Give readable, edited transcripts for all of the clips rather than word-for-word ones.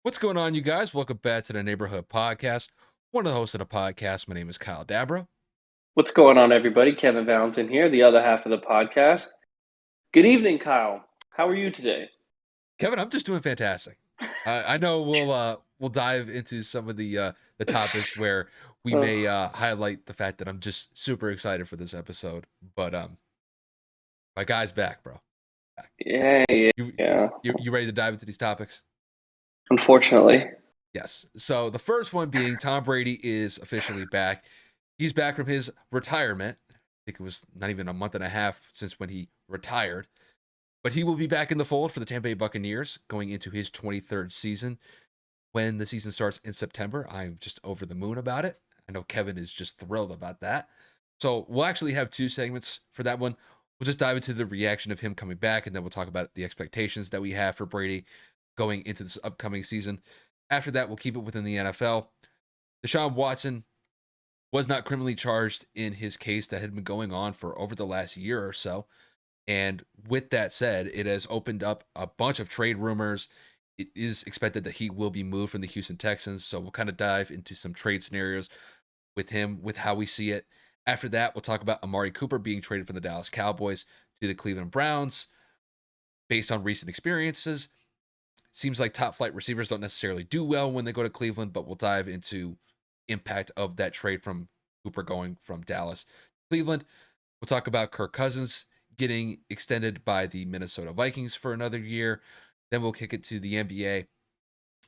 What's going on, you guys? Welcome back to the Neighborhood Podcast. One of the hosts of the podcast. My name is Kyle Dabra. What's going on, everybody? Kevin Valentin here, the other half of the podcast. Good evening, Kyle. How are you today? Kevin, I'm just doing fantastic. I know we'll dive into some of the topics where we Oh, may highlight the fact that I'm just super excited for this episode. But my guy's back, bro. Back. yeah, yeah, You yeah. you ready to dive into these topics? Unfortunately, Yes. So the first one being Tom Brady is officially back. He's back from his retirement. I think it was not even a month and a half since when he retired. But he will be back in the fold for the Tampa Bay Buccaneers going into his 23rd season. When the season starts in September, I'm just over the moon about it. I know Kevin is just thrilled about that. So we'll actually have two segments for that one. We'll just dive into the reaction of him coming back, and then we'll talk about the expectations that we have for Brady going into this upcoming season. After that, we'll keep it within the NFL. Deshaun Watson was not criminally charged in his case that had been going on for over the last year or so. And with that said, it has opened up a bunch of trade rumors. It is expected that he will be moved from the Houston Texans. So we'll kind of dive into some trade scenarios with him, with how we see it. After that, we'll talk about Amari Cooper being traded from the Dallas Cowboys to the Cleveland Browns based on recent experiences. Seems like top flight receivers don't necessarily do well when they go to Cleveland, but we'll dive into impact of that trade from Cooper going from Dallas to Cleveland. We'll talk about Kirk Cousins getting extended by the Minnesota Vikings for another year. Then we'll kick it to the NBA.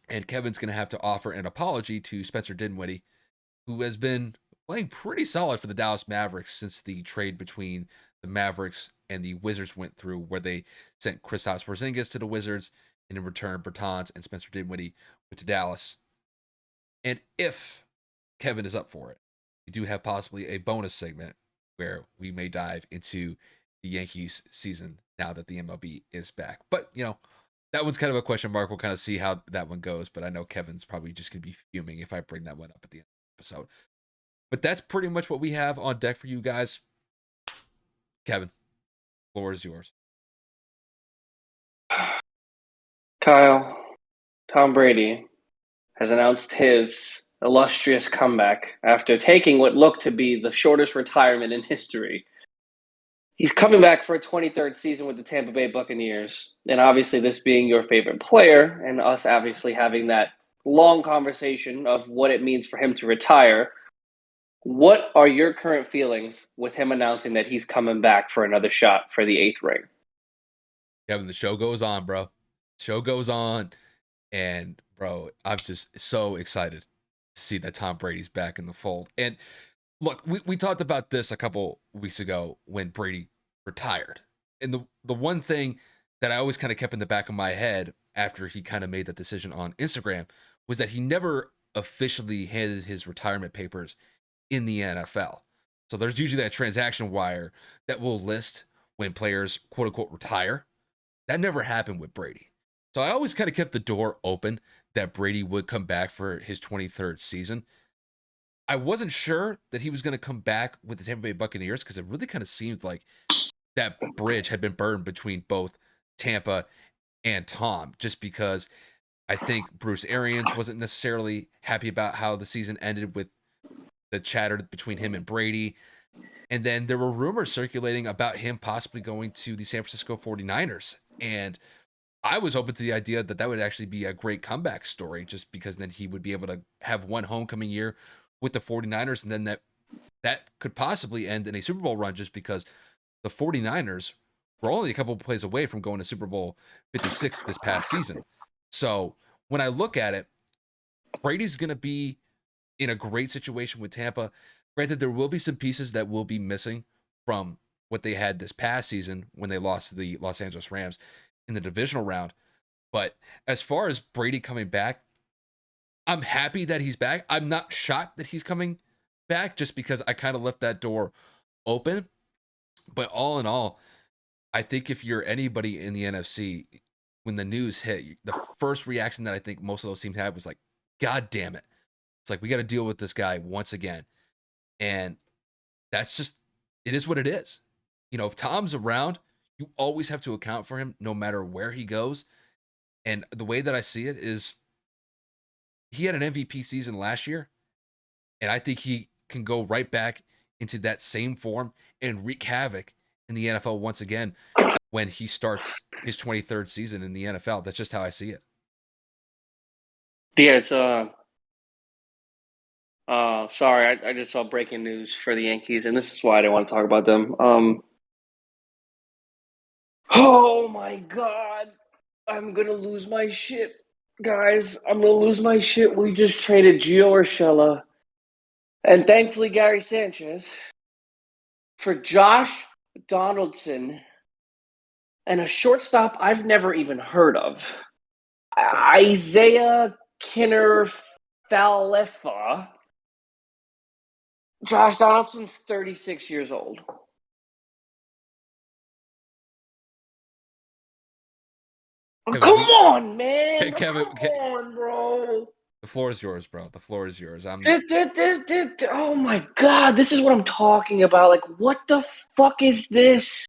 And Kevin's going to have to offer an apology to Spencer Dinwiddie, who has been playing pretty solid for the Dallas Mavericks since the trade between the Mavericks and the Wizards went through, where they sent Kristaps Porzingis to the Wizards, and in return, Bertans and Spencer Dinwiddie went to Dallas. And if Kevin is up for it, we do have possibly a bonus segment where we may dive into the Yankees season now that the MLB is back. But, that one's kind of a question mark. We'll kind of see how that one goes. But I know Kevin's probably just going to be fuming if I bring that one up at the end of the episode. But that's pretty much what we have on deck for you guys. Kevin, floor is yours. Kyle, Tom Brady has announced his illustrious comeback after taking what looked to be the shortest retirement in history. He's coming back for a 23rd season with the Tampa Bay Buccaneers. And obviously, this being your favorite player, and us obviously having that long conversation of what it means for him to retire. What are your current feelings with him announcing that he's coming back for another shot for the eighth ring? Kevin, the show goes on, bro. Show goes on. And, bro, I'm just so excited to see that Tom Brady's back in the fold. And look, we talked about this a couple weeks ago when Brady retired. And the one thing that I always kind of kept in the back of my head after he kind of made that decision on Instagram was that he never officially handed his retirement papers in the NFL. So there's usually that transaction wire that will list when players quote unquote retire. That never happened with Brady. So I always kind of kept the door open that Brady would come back for his 23rd season. I wasn't sure that he was going to come back with the Tampa Bay Buccaneers because it really kind of seemed like that bridge had been burned between both Tampa and Tom, just because I think Bruce Arians wasn't necessarily happy about how the season ended with the chatter between him and Brady. And then there were rumors circulating about him possibly going to the San Francisco 49ers. And I was open to the idea that that would actually be a great comeback story just because then he would be able to have one homecoming year with the 49ers and then that could possibly end in a Super Bowl run just because the 49ers were only a couple of plays away from going to Super Bowl 56 this past season. So when I look at it, Brady's going to be in a great situation with Tampa. Granted, there will be some pieces that will be missing from what they had this past season when they lost to the Los Angeles Rams in the divisional round. But as far as Brady coming back, I'm happy that he's back. I'm not shocked that he's coming back just because I kind of left that door open. But all in all, I think if you're anybody in the NFC, when the news hit, the first reaction that I think most of those teams had was like, God damn it. It's like, we got to deal with this guy once again. And that's just, it is what it is. If Tom's around, you always have to account for him no matter where he goes. And the way that I see it is he had an MVP season last year, and I think he can go right back into that same form and wreak havoc in the NFL once again when he starts his 23rd season in the NFL. That's just how I see it. Yeah, it's sorry, I just saw breaking news for the Yankees, and this is why I didn't want to talk about them. Oh my God, I'm gonna lose my shit, guys. I'm gonna lose my shit. We just traded Gio Urshela and thankfully Gary Sanchez for Josh Donaldson and a shortstop I've never even heard of, Isaiah Kinner Falefa. Josh Donaldson's 36 years old. Kevin, Come on, man. Kevin, Come on, bro. the floor is yours, bro. The floor is yours. Oh my God. This is what I'm talking about. Like, what the fuck is this?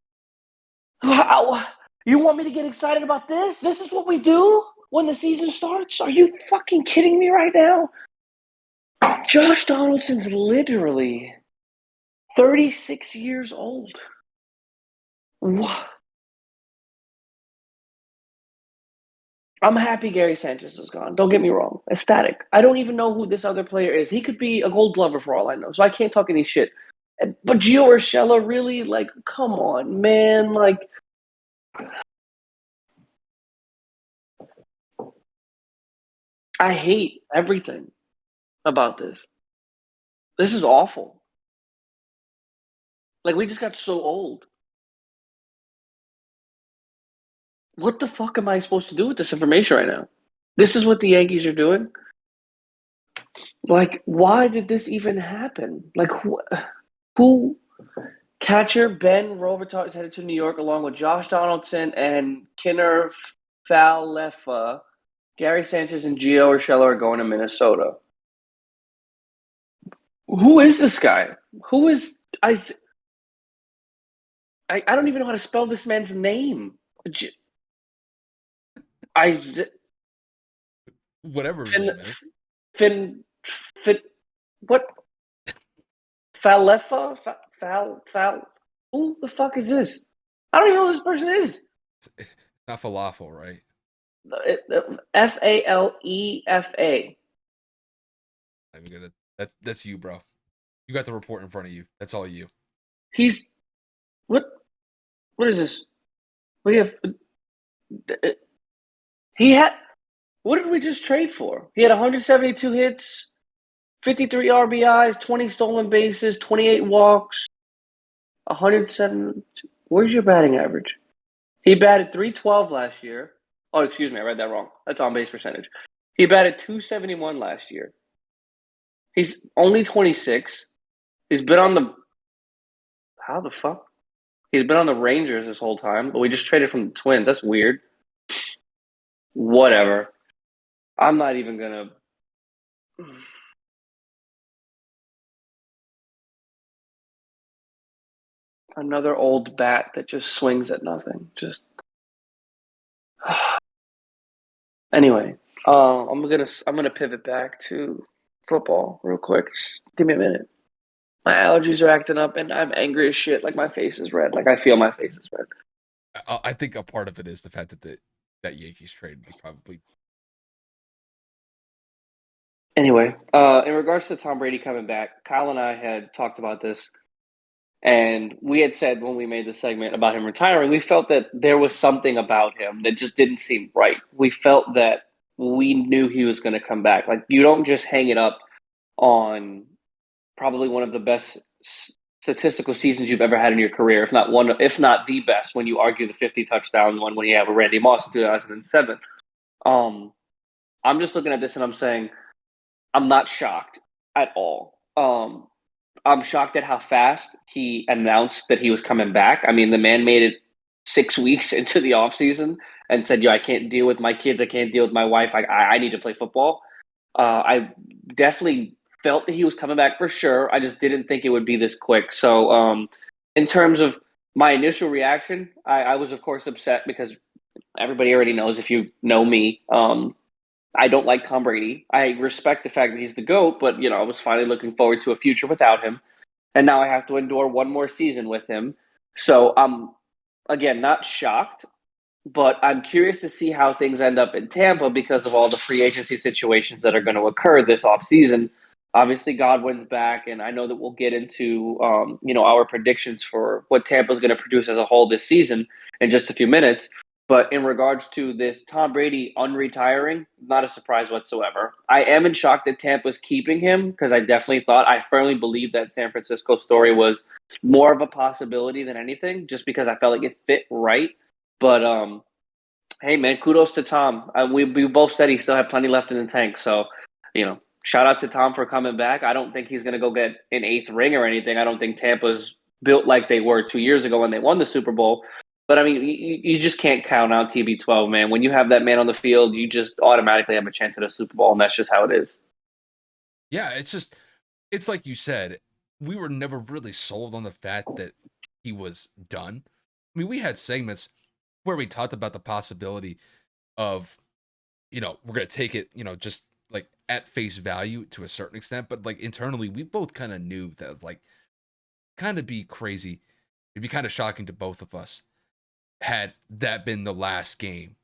How, you want me to get excited about this? This is what we do when the season starts? Are you fucking kidding me right now? Josh Donaldson's literally 36 years old. What? I'm happy Gary Sanchez is gone. Don't get me wrong. Ecstatic. I don't even know who this other player is. He could be a Gold Glover for all I know, so I can't talk any shit. But Gio Urshela, really? Like, come on, man. Like, I hate everything about this. This is awful. Like, we just got so old. What the fuck am I supposed to do with this information right now? This is what the Yankees are doing? Like, why did this even happen? Like, who catcher Ben Robertot is headed to New York along with Josh Donaldson and Kinner Falefa. Gary Sanchez and Gio Urshela are going to Minnesota. Who is this guy? Who is I don't even know how to spell this man's name. Whatever his name is. Fin what? Falefa? Fal. Who the fuck is this? I don't even know who this person is. It's not falafel, right? Falefa. I'm gonna. That's you, bro. You got the report in front of you. That's all you. He's what? What is this? We have. He had. What did we just trade for? He had 172 hits, 53 RBIs, 20 stolen bases, 28 walks, 107. Where's your batting average? He batted 312 last year. Oh, excuse me, I read that wrong. That's on base percentage. He batted 271 last year. He's only 26. He's been on the. How the fuck? He's been on the Rangers this whole time, but we just traded from the Twins. That's weird. Whatever. I'm not even gonna. Another old bat that just swings at nothing. Just. Anyway, I'm gonna pivot back to football real quick. Just give me a minute. My allergies are acting up, and I'm angry as shit. Like my face is red. Like I feel my face is red. I think a part of it is the fact that that Yankees trade was probably. Anyway, in regards to Tom Brady coming back, Kyle and I had talked about this, and we had said when we made the segment about him retiring, we felt that there was something about him that just didn't seem right. We felt that we knew he was going to come back. Like you don't just hang it up on probably one of the best statistical seasons you've ever had in your career, if not the best. When you argue the 50 touchdown one when he had with Randy Moss in 2007, I'm just looking at this and I'm saying I'm not shocked at all. I'm shocked at how fast he announced that he was coming back. I mean, the man made it 6 weeks into the offseason and said, "Yo, I can't deal with my kids. I can't deal with my wife. I need to play football." I definitely felt that he was coming back for sure. I just didn't think it would be this quick. So, in terms of my initial reaction, I was, of course, upset because everybody already knows if you know me. I don't like Tom Brady. I respect the fact that he's the GOAT, but I was finally looking forward to a future without him. And now I have to endure one more season with him. So I'm, again, not shocked, but I'm curious to see how things end up in Tampa because of all the free agency situations that are going to occur this offseason. Obviously, Godwin's back, and I know that we'll get into our predictions for what Tampa's going to produce as a whole this season in just a few minutes. But in regards to this Tom Brady unretiring, not a surprise whatsoever. I am in shock that Tampa's keeping him because I firmly believe that San Francisco story was more of a possibility than anything, just because I felt like it fit right. But hey, man, kudos to Tom. We both said he still had plenty left in the tank. So, shout out to Tom for coming back. I don't think he's going to go get an eighth ring or anything. I don't think Tampa's built like they were 2 years ago when they won the Super Bowl. But I mean, you just can't count out TB12, man. When you have that man on the field, you just automatically have a chance at a Super Bowl, and that's just how it is. Yeah, it's like you said, we were never really sold on the fact that he was done. I mean, we had segments where we talked about the possibility of, we're going to take it, just like at face value to a certain extent. But like internally, we both kind of knew that, like, kind of be crazy. It'd be kind of shocking to both of us had that been the last game,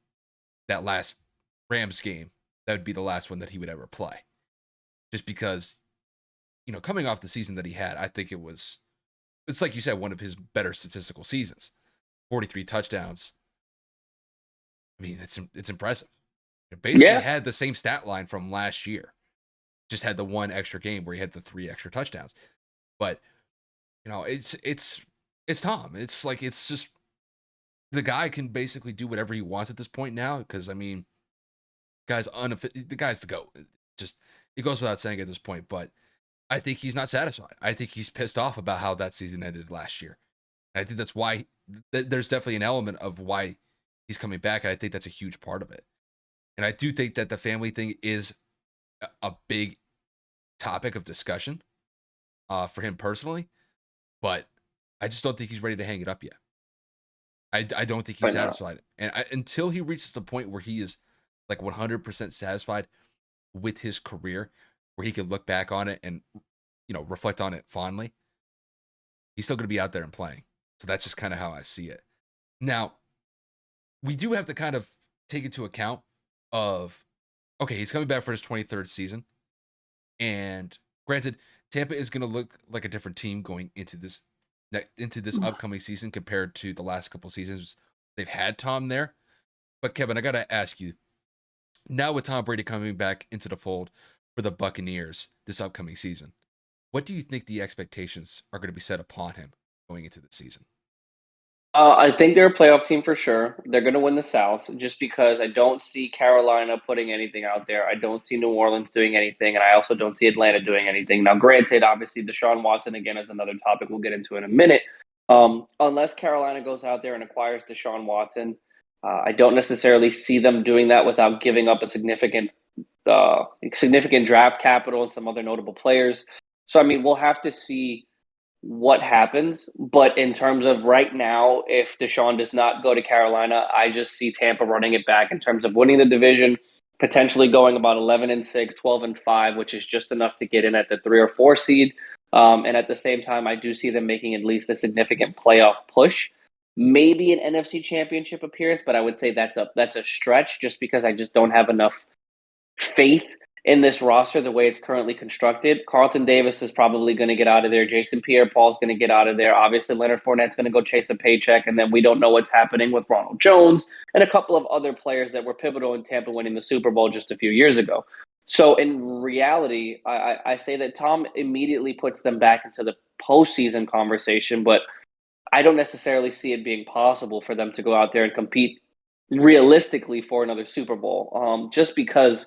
that last Rams game, that would be the last one that he would ever play. Just because, coming off the season that he had, I think it's like you said, one of his better statistical seasons. 43 touchdowns. I mean, it's impressive. It basically Yeah, had the same stat line from last year. Just had the one extra game where he had the 3 extra touchdowns. But, it's Tom. It's like, it's just, the guy can basically do whatever he wants at this point now. Because, I mean, the guy's the GOAT. Just, it goes without saying at this point. But I think he's not satisfied. I think he's pissed off about how that season ended last year. And I think that's why there's definitely an element of why he's coming back. And I think that's a huge part of it. And I do think that the family thing is a big topic of discussion for him personally. But I just don't think he's ready to hang it up yet. I don't think he's why not? satisfied. And until he reaches the point where he is like 100% satisfied with his career, where he can look back on it and, reflect on it fondly, he's still going to be out there and playing. So that's just kind of how I see it. Now, we do have to kind of take into account of, okay, he's coming back for his 23rd season. And granted, Tampa is going to look like a different team going into this upcoming season compared to the last couple seasons they've had Tom there. But Kevin, I got to ask you, now with Tom Brady coming back into the fold for the Buccaneers this upcoming season, what do you think the expectations are going to be set upon him going into the season? I think they're a playoff team for sure. They're going to win the South just because I don't see Carolina putting anything out there. I don't see New Orleans doing anything, and I also don't see Atlanta doing anything. Now, granted, obviously, Deshaun Watson, again, is another topic we'll get into in a minute. Unless Carolina goes out there and acquires Deshaun Watson, I don't necessarily see them doing that without giving up a significant draft capital and some other notable players. So, I mean, we'll have to see what happens. But in terms of right now, if Deshaun does not go to Carolina, I just see Tampa running it back in terms of winning the division, potentially going about 11-6, 12-5, which is just enough to get in at the 3 or 4 seed. And at the same time, I do see them making at least a significant playoff push. Maybe an NFC Championship appearance, but I would say that's a stretch just because I just don't have enough faith in this roster the way it's currently constructed. Carlton Davis is probably going to get out of there. Jason Pierre-Paul's going to get out of there. Obviously, Leonard Fournette's going to go chase a paycheck, and then we don't know what's happening with Ronald Jones and a couple of other players that were pivotal in Tampa winning the Super Bowl just a few years ago. So in reality, I say that Tom immediately puts them back into the postseason conversation, but I don't necessarily see it being possible for them to go out there and compete realistically for another Super Bowl, just because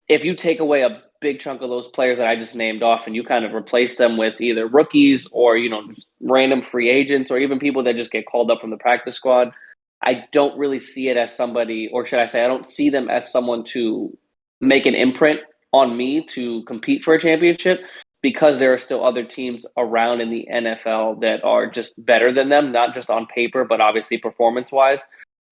if you take away a big chunk of those players that I just named off and you kind of replace them with either rookies or, just random free agents or even people that just get called up from the practice squad, I don't really see it as somebody, or should I say, I don't see them as someone to make an imprint on me to compete for a championship because there are still other teams around in the NFL that are just better than them, not just on paper, but obviously performance wise.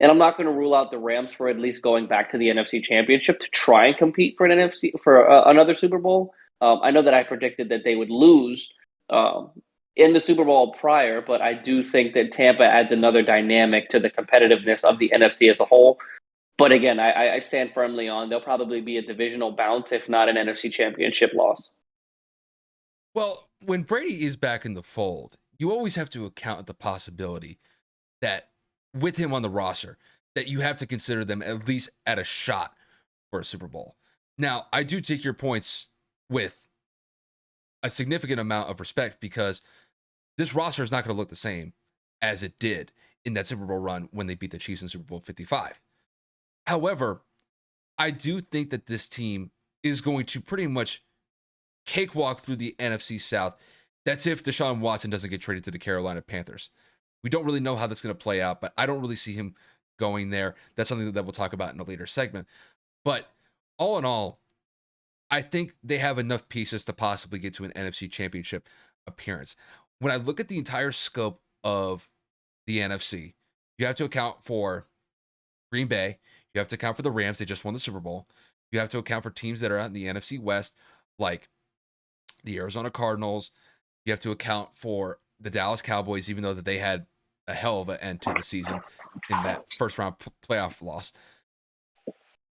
And I'm not going to rule out the Rams for at least going back to the NFC Championship to try and compete for an NFC for another Super Bowl. I know that I predicted that they would lose um, in the Super Bowl prior, but I do think that Tampa adds another dynamic to the competitiveness of the NFC as a whole. But again, I stand firmly on they'll probably be a divisional bounce, if not an NFC Championship loss. Well, when Brady is back in the fold, you always have to account the possibility that with him on the roster, that you have to consider them at least at a shot for a Super Bowl. Now, I do take your points with a significant amount of respect because this roster is not going to look the same as it did in that Super Bowl run when they beat the Chiefs in Super Bowl 55. However, I do think that this team is going to pretty much cakewalk through the NFC South. That's if Deshaun Watson doesn't get traded to the Carolina Panthers. We don't really know how that's going to play out, but I don't really see him going there. That's something that we'll talk about in a later segment. But all in all, I think they have enough pieces to possibly get to an NFC Championship appearance. When I look at the entire scope of the NFC, you have to account for Green Bay. You have to account for the Rams. They just won the Super Bowl. You have to account for teams that are out in the NFC West, like the Arizona Cardinals. You have to account for the Dallas Cowboys, even though that they had a hell of an end to the season in that first round playoff loss.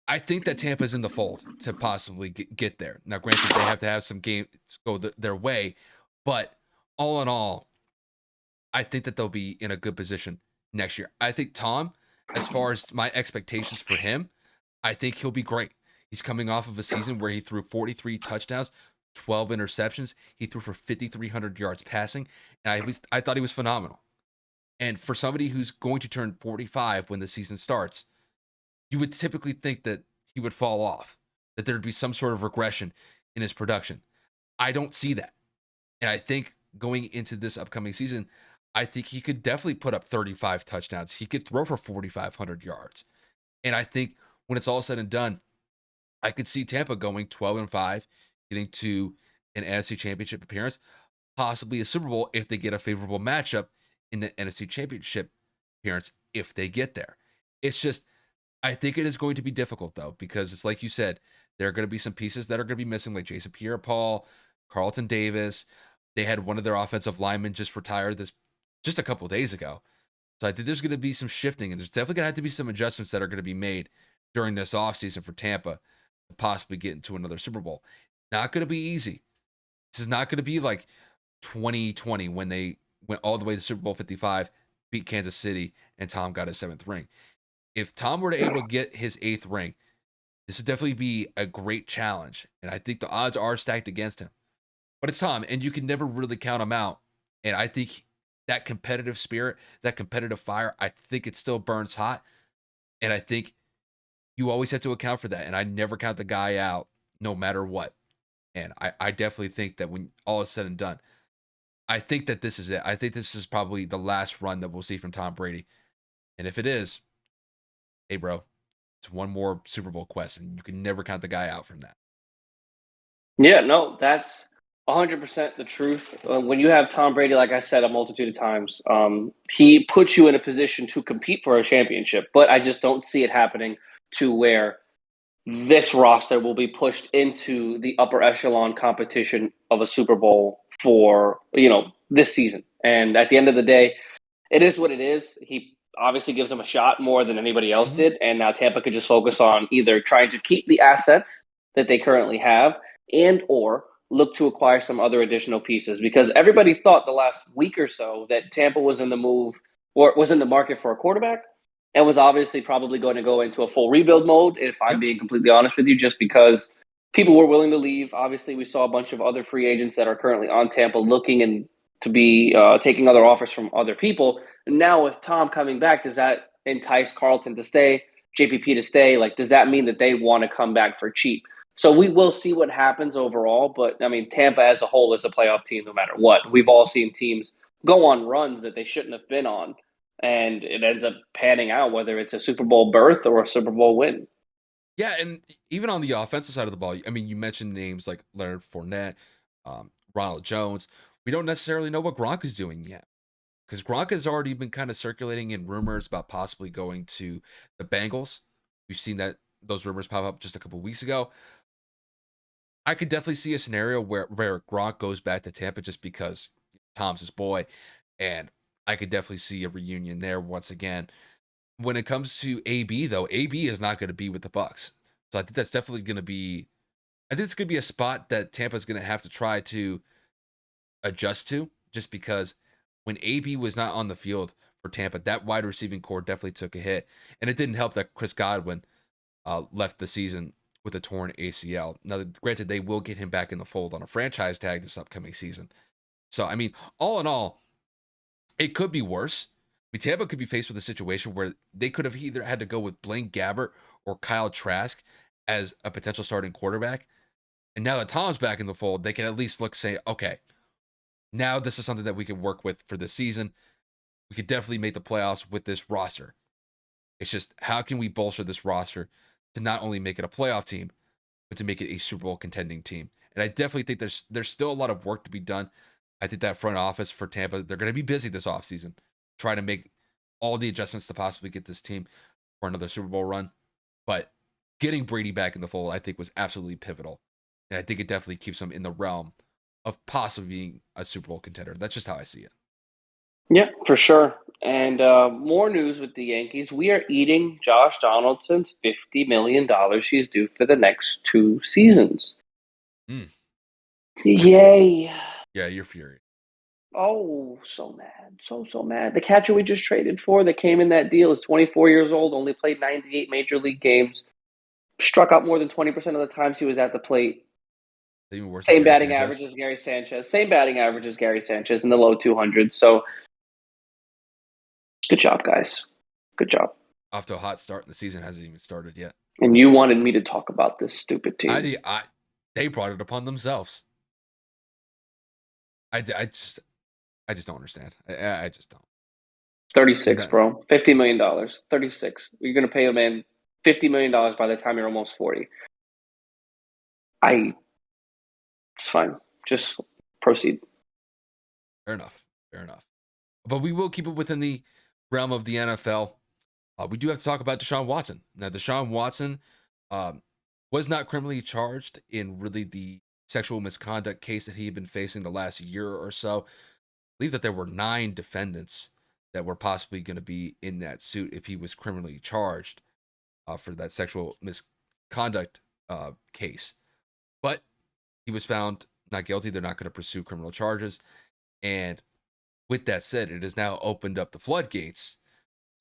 I think that Tampa's in the fold to possibly get there. Now, granted, they have to have some games go their way, but all in all, I think that they'll be in a good position next year. I think Tom, as far as my expectations for him, I think he'll be great. He's coming off of a season where he threw 43 touchdowns, 12 interceptions. He threw for 5,300 yards passing, and I thought he was phenomenal. And for somebody who's going to turn 45 when the season starts, you would typically think that he would fall off, that there'd be some sort of regression in his production. I don't see that. And I think going into this upcoming season, I think he could definitely put up 35 touchdowns. He could throw for 4,500 yards. And I think when it's all said and done, I could see Tampa going 12-5, getting to an NFC Championship appearance, possibly a Super Bowl if they get a favorable matchup in the NFC Championship appearance if they get there. It's just, I think it is going to be difficult though, because it's like you said, there are going to be some pieces that are going to be missing, like Jason Pierre-Paul, Carlton Davis. They had one of their offensive linemen just retire this just a couple of days ago. So I think there's going to be some shifting, and there's definitely going to have to be some adjustments that are going to be made during this offseason for Tampa to possibly get into another Super Bowl. Not going to be easy. This is not going to be like 2020 when they went all the way to Super Bowl 55, beat Kansas City, and Tom got his 7th ring. If Tom were to able to get his 8th ring, this would definitely be a great challenge. And I think the odds are stacked against him. But it's Tom, and you can never really count him out. And I think that competitive spirit, that competitive fire, I think it still burns hot. And I think you always have to account for that. And I never count the guy out no matter what. And I definitely think that when all is said and done, I think that this is it. I think this is probably the last run that we'll see from Tom Brady. And if it is, hey, bro, it's one more Super Bowl quest, and you can never count the guy out from that. Yeah, no, that's 100% the truth. When you have Tom Brady, like I said a multitude of times, he puts you in a position to compete for a championship. But I just don't see it happening to where this roster will be pushed into the upper echelon competition of a Super Bowl for, this season. And at the end of the day, it is what it is. He obviously gives them a shot more than anybody else Mm-hmm. did. And now Tampa could just focus on either trying to keep the assets that they currently have and or look to acquire some other additional pieces, because everybody thought the last week or so that Tampa was in the move or was in the market for a quarterback and was obviously probably going to go into a full rebuild mode, if I'm Yep. being completely honest with you, just because people were willing to leave. Obviously, we saw a bunch of other free agents that are currently on Tampa looking and to be taking other offers from other people. And now with Tom coming back, does that entice Carlton to stay, JPP to stay? Like, does that mean that they want to come back for cheap? So we will see what happens overall. But I mean, Tampa as a whole is a playoff team no matter what. We've all seen teams go on runs that they shouldn't have been on, and it ends up panning out, whether it's a Super Bowl berth or a Super Bowl win. Yeah, and even on the offensive side of the ball, I mean, you mentioned names like Leonard Fournette, Ronald Jones. We don't necessarily know what Gronk is doing yet. because Gronk has already been kind of circulating in rumors about possibly going to the Bengals. We've seen those rumors pop up just a couple weeks ago. I could definitely see a scenario where Gronk goes back to Tampa just because Tom's his boy, and I could definitely see a reunion there once again. When it comes to AB though, AB is not going to be with the Bucks, so I think that's definitely going to be. I think it's going to be a spot that Tampa's going to have to try to adjust to, just because when AB was not on the field for Tampa, that wide receiving core definitely took a hit, and it didn't help that Chris Godwin left the season with a torn ACL. Now, granted, they will get him back in the fold on a franchise tag this upcoming season. So, I mean, all in all, it could be worse. I mean, Tampa could be faced with a situation where they could have either had to go with Blaine Gabbert or Kyle Trask as a potential starting quarterback. And now that Tom's back in the fold, they can at least say, okay, now this is something that we can work with for this season. We could definitely make the playoffs with this roster. It's just, how can we bolster this roster to not only make it a playoff team, but to make it a Super Bowl contending team? And I definitely think there's still a lot of work to be done. I think that front office for Tampa, they're going to be busy this offseason, trying to make all the adjustments to possibly get this team for another Super Bowl run. But getting Brady back in the fold, I think, was absolutely pivotal. And I think it definitely keeps them in the realm of possibly being a Super Bowl contender. That's just how I see it. Yeah, for sure. And more news with the Yankees. We are eating Josh Donaldson's $50 million he's due for the next 2 seasons. Mm. Yay. Yeah, you're furious. Oh, so mad. So mad. The catcher we just traded for that came in that deal is 24 years old, only played 98 major league games, struck out more than 20% of the times he was at the plate. Even worse than Same Gary batting Sanchez. average as Gary Sanchez. Same batting average as Gary Sanchez in the low 200s. So good job, guys. Good job. Off to a hot start, and the season hasn't even started yet. And you wanted me to talk about this stupid team. They brought it upon themselves. I just don't understand. I just don't. 36, bro. $50 million. 36. You're going to pay a man $50 million by the time you're almost 40. It's fine. Just proceed. Fair enough. But we will keep it within the realm of the NFL. We do have to talk about Deshaun Watson. Now, Deshaun Watson was not criminally charged in really the sexual misconduct case that he had been facing the last year or so. I believe that there were 9 defendants that were possibly going to be in that suit if he was criminally charged for that sexual misconduct case. But he was found not guilty. They're not going to pursue criminal charges. And with that said, it has now opened up the floodgates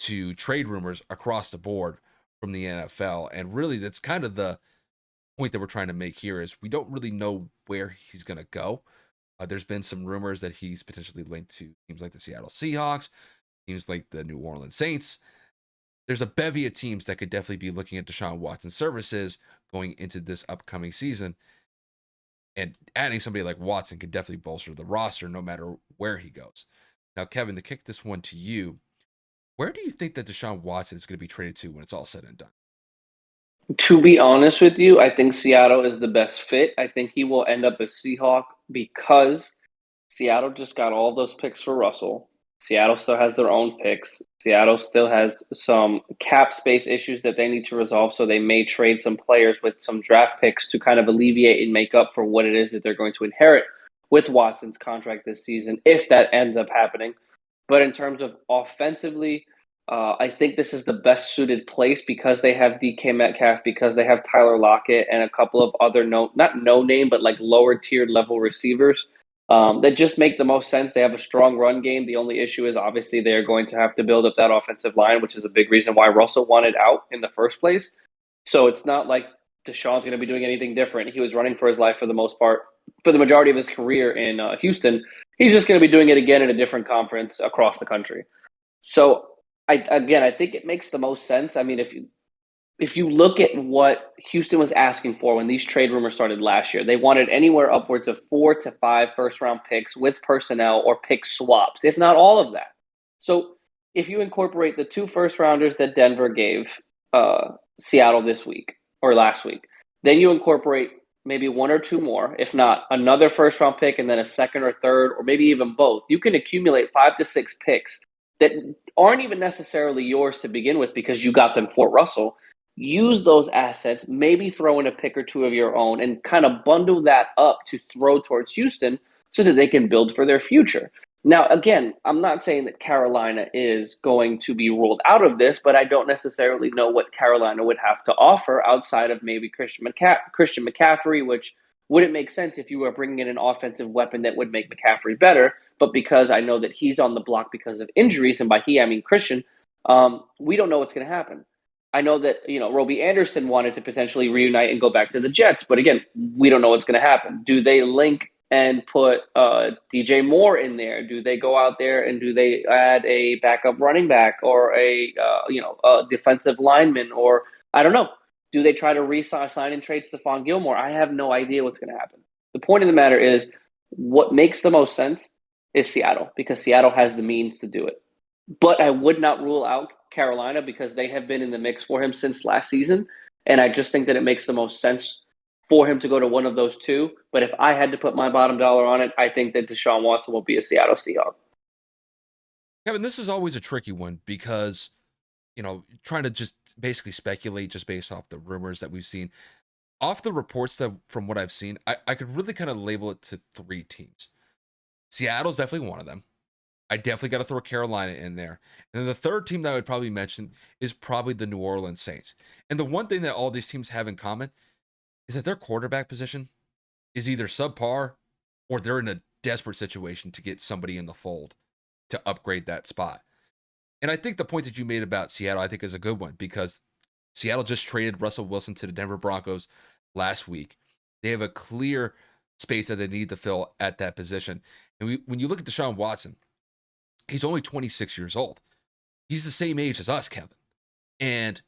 to trade rumors across the board from the NFL. And really, that's kind of the point that we're trying to make here is we don't really know where he's going to go. There's been some rumors that he's potentially linked to teams like the Seattle Seahawks, teams like the New Orleans Saints. There's a bevy of teams that could definitely be looking at Deshaun Watson's services going into this upcoming season. And adding somebody like Watson could definitely bolster the roster no matter where he goes. Now, Kevin, to kick this one to you, where do you think that Deshaun Watson is going to be traded to when it's all said and done? To be honest with you, I think Seattle is the best fit. I think he will end up a Seahawk because Seattle just got all those picks for Russell. Seattle still has their own picks. Seattle still has some cap space issues that they need to resolve, so they may trade some players with some draft picks to kind of alleviate and make up for what it is that they're going to inherit with Watson's contract this season, if that ends up happening. But in terms of offensively, I think this is the best suited place because they have DK Metcalf, because they have Tyler Lockett and a couple of other not no name, but like lower tiered level receivers that just make the most sense. They have a strong run game. The only issue is obviously they are going to have to build up that offensive line, which is a big reason why Russell wanted out in the first place. So it's not like Deshaun's going to be doing anything different. He was running for his life for the most part, for the majority of his career in Houston. He's just going to be doing it again in a different conference across the country. So I think it makes the most sense. I mean, if you look at what Houston was asking for when these trade rumors started last year, they wanted anywhere upwards of 4 to 5 first-round picks with personnel or pick swaps, if not all of that. So if you incorporate the 2 first-rounders that Denver gave Seattle this week or last week, then you incorporate maybe one or two more, if not another first round pick and then a second or third, or maybe even both, you can accumulate 5 to 6 picks that aren't even necessarily yours to begin with because you got them for Russell. Use those assets, maybe throw in a pick or two of your own, and kind of bundle that up to throw towards Houston so that they can build for their future. Now, again, I'm not saying that Carolina is going to be ruled out of this, but I don't necessarily know what Carolina would have to offer outside of maybe Christian McCaffrey, which wouldn't make sense if you were bringing in an offensive weapon that would make McCaffrey better. But because I know that he's on the block because of injuries, and by he I mean Christian, we don't know what's going to happen. I know that Roby Anderson wanted to potentially reunite and go back to the Jets, but again, we don't know what's going to happen. Do they link and put DJ Moore in there? Do they go out there and do they add a backup running back or a defensive lineman, or I don't know? Do they try to re-sign and trade Stephon Gilmore? I have no idea what's going to happen. The point of the matter is, what makes the most sense is Seattle, because Seattle has the means to do it. But I would not rule out Carolina because they have been in the mix for him since last season, and I just think that it makes the most sense for him to go to one of those two. But if I had to put my bottom dollar on it, I think that Deshaun Watson will be a Seattle Seahawk. Kevin, this is always a tricky one because, trying to just basically speculate just based off the rumors that we've seen. Off the reports that from what I've seen, I could really kind of label it to three teams. Seattle's definitely one of them. I definitely got to throw Carolina in there. And then the third team that I would probably mention is probably the New Orleans Saints. And the one thing that all these teams have in common is that their quarterback position is either subpar or they're in a desperate situation to get somebody in the fold to upgrade that spot. And I think the point that you made about Seattle, I think is a good one because Seattle just traded Russell Wilson to the Denver Broncos last week. They have a clear space that they need to fill at that position. And when you look at Deshaun Watson, he's only 26 years old. He's the same age as us, Kevin. And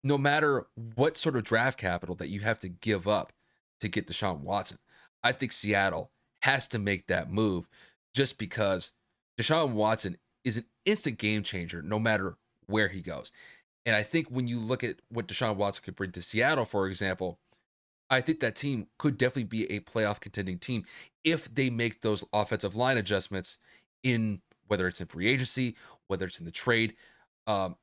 no matter what sort of draft capital that you have to give up to get Deshaun Watson, I think Seattle has to make that move just because Deshaun Watson is an instant game changer no matter where he goes. And I think when you look at what Deshaun Watson could bring to Seattle, for example, I think that team could definitely be a playoff contending team if they make those offensive line adjustments in whether it's in free agency, whether it's in the trade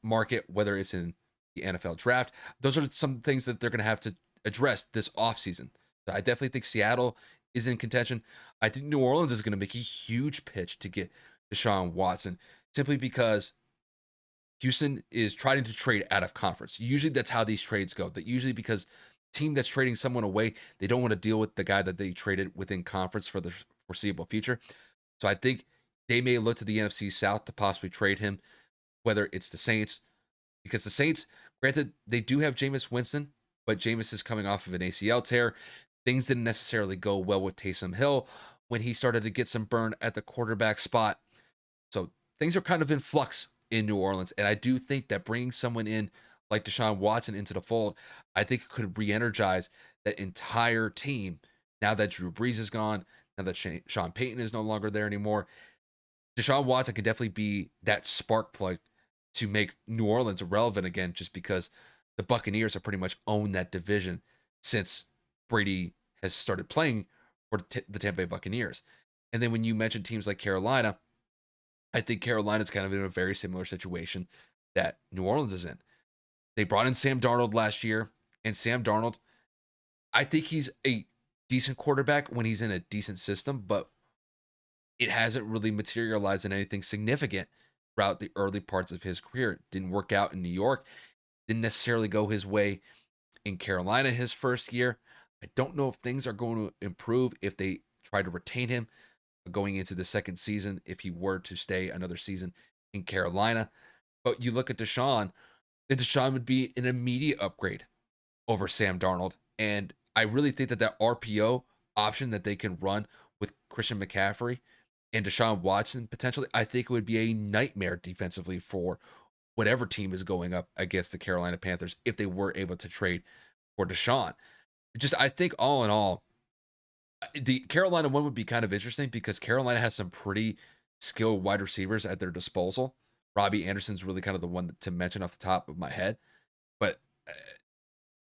market, whether it's in the NFL draft. Those are some things that they're going to have to address this offseason. So I definitely think Seattle is in contention. I think New Orleans is going to make a huge pitch to get Deshaun Watson simply because Houston is trying to trade out of conference. Usually that's how these trades go. That usually because team that's trading someone away, they don't want to deal with the guy that they traded within conference for the foreseeable future. So I think they may look to the NFC South to possibly trade him, whether it's the Saints, because the Saints, granted, they do have Jameis Winston, but Jameis is coming off of an ACL tear. Things didn't necessarily go well with Taysom Hill when he started to get some burn at the quarterback spot. So things are kind of in flux in New Orleans. And I do think that bringing someone in like Deshaun Watson into the fold, I think it could re-energize that entire team now that Drew Brees is gone, now that Sean Payton is no longer there anymore. Deshaun Watson could definitely be that spark plug to make New Orleans relevant again, just because the Buccaneers have pretty much owned that division since Brady has started playing for the Tampa Bay Buccaneers. And then when you mention teams like Carolina, I think Carolina's kind of in a very similar situation that New Orleans is in. They brought in Sam Darnold last year, and Sam Darnold, I think he's a decent quarterback when he's in a decent system, but it hasn't really materialized in anything significant throughout the early parts of his career. It didn't work out in New York, didn't necessarily go his way in Carolina his first year. I don't know if things are going to improve if they try to retain him going into the second season, if he were to stay another season in Carolina. But you look at Deshaun, and Deshaun would be an immediate upgrade over Sam Darnold. And I really think that RPO option that they can run with Christian McCaffrey and Deshaun Watson potentially, I think it would be a nightmare defensively for whatever team is going up against the Carolina Panthers if they were able to trade for Deshaun. Just, I think all in all, the Carolina one would be kind of interesting because Carolina has some pretty skilled wide receivers at their disposal. Robbie Anderson's really kind of the one to mention off the top of my head. But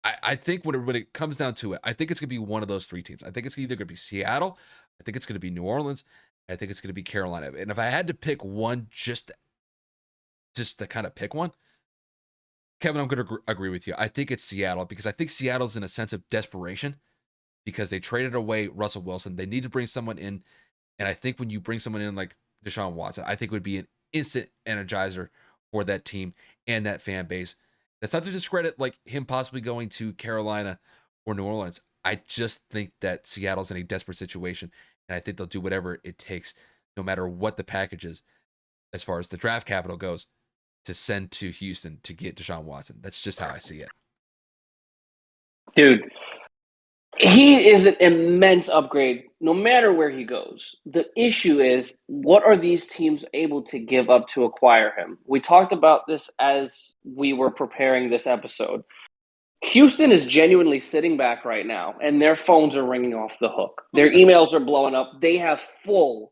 I think when it comes down to it, I think it's gonna be one of those three teams. I think it's either gonna be Seattle, I think it's gonna be New Orleans, I think it's gonna be Carolina. And if I had to pick one, just to kind of pick one, Kevin, I'm gonna agree with you. I think it's Seattle because I think Seattle's in a sense of desperation because they traded away Russell Wilson. They need to bring someone in, and I think when you bring someone in like Deshaun Watson, I think it would be an instant energizer for that team and that fan base. That's not to discredit like him possibly going to Carolina or New Orleans. I just think that Seattle's in a desperate situation, and I think they'll do whatever it takes, no matter what the package is, as far as the draft capital goes, to send to Houston to get Deshaun Watson. That's just how I see it. Dude, he is an immense upgrade no matter where he goes. The issue is, what are these teams able to give up to acquire him? We talked about this as we were preparing this episode. Houston is genuinely sitting back right now, and their phones are ringing off the hook. Their emails are blowing up. They have full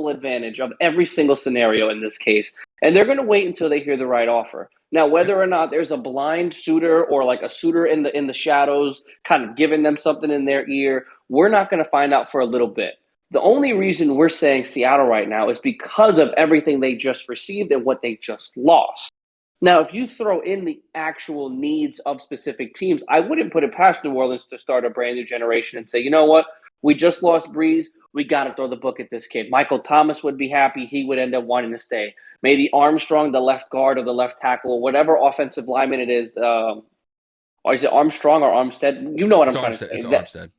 advantage of every single scenario in this case. And they're going to wait until they hear the right offer. Now, whether or not there's a blind suitor or like a suitor in the shadows kind of giving them something in their ear, we're not going to find out for a little bit. The only reason we're saying Seattle right now is because of everything they just received and what they just lost. Now, if you throw in the actual needs of specific teams, I wouldn't put it past New Orleans to start a brand new generation and say, you know what? We just lost Breeze. We got to throw the book at this kid. Michael Thomas would be happy. He would end up wanting to stay. Maybe Armstrong, the left guard or the left tackle, whatever offensive lineman it is. Or is it Armstrong or Armstead? You know what I'm trying to say. It's Armstead.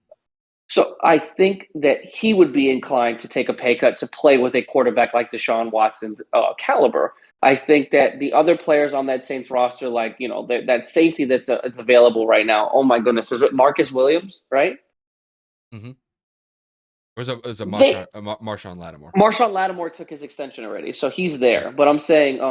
So I think that he would be inclined to take a pay cut to play with a quarterback like Deshaun Watson's caliber. I think that the other players on that Saints roster, like, you know, that safety that's available right now, oh my goodness, is it Marcus Williams, right? Mm-hmm. Or is it Marshawn Lattimore? Marshawn Lattimore took his extension already, so he's there. But I'm saying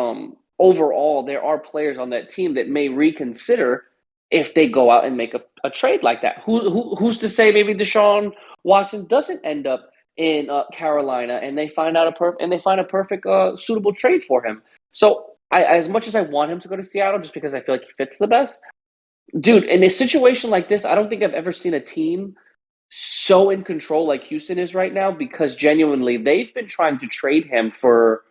overall, there are players on that team that may reconsider if they go out and make a trade like that. Who's to say maybe Deshaun Watson doesn't end up in Carolina and they find out a perfect suitable trade for him. So as much as I want him to go to Seattle, just because I feel like he fits the best, dude, in a situation like this, I don't think I've ever seen a team so in control like Houston is right now, because genuinely they've been trying to trade him for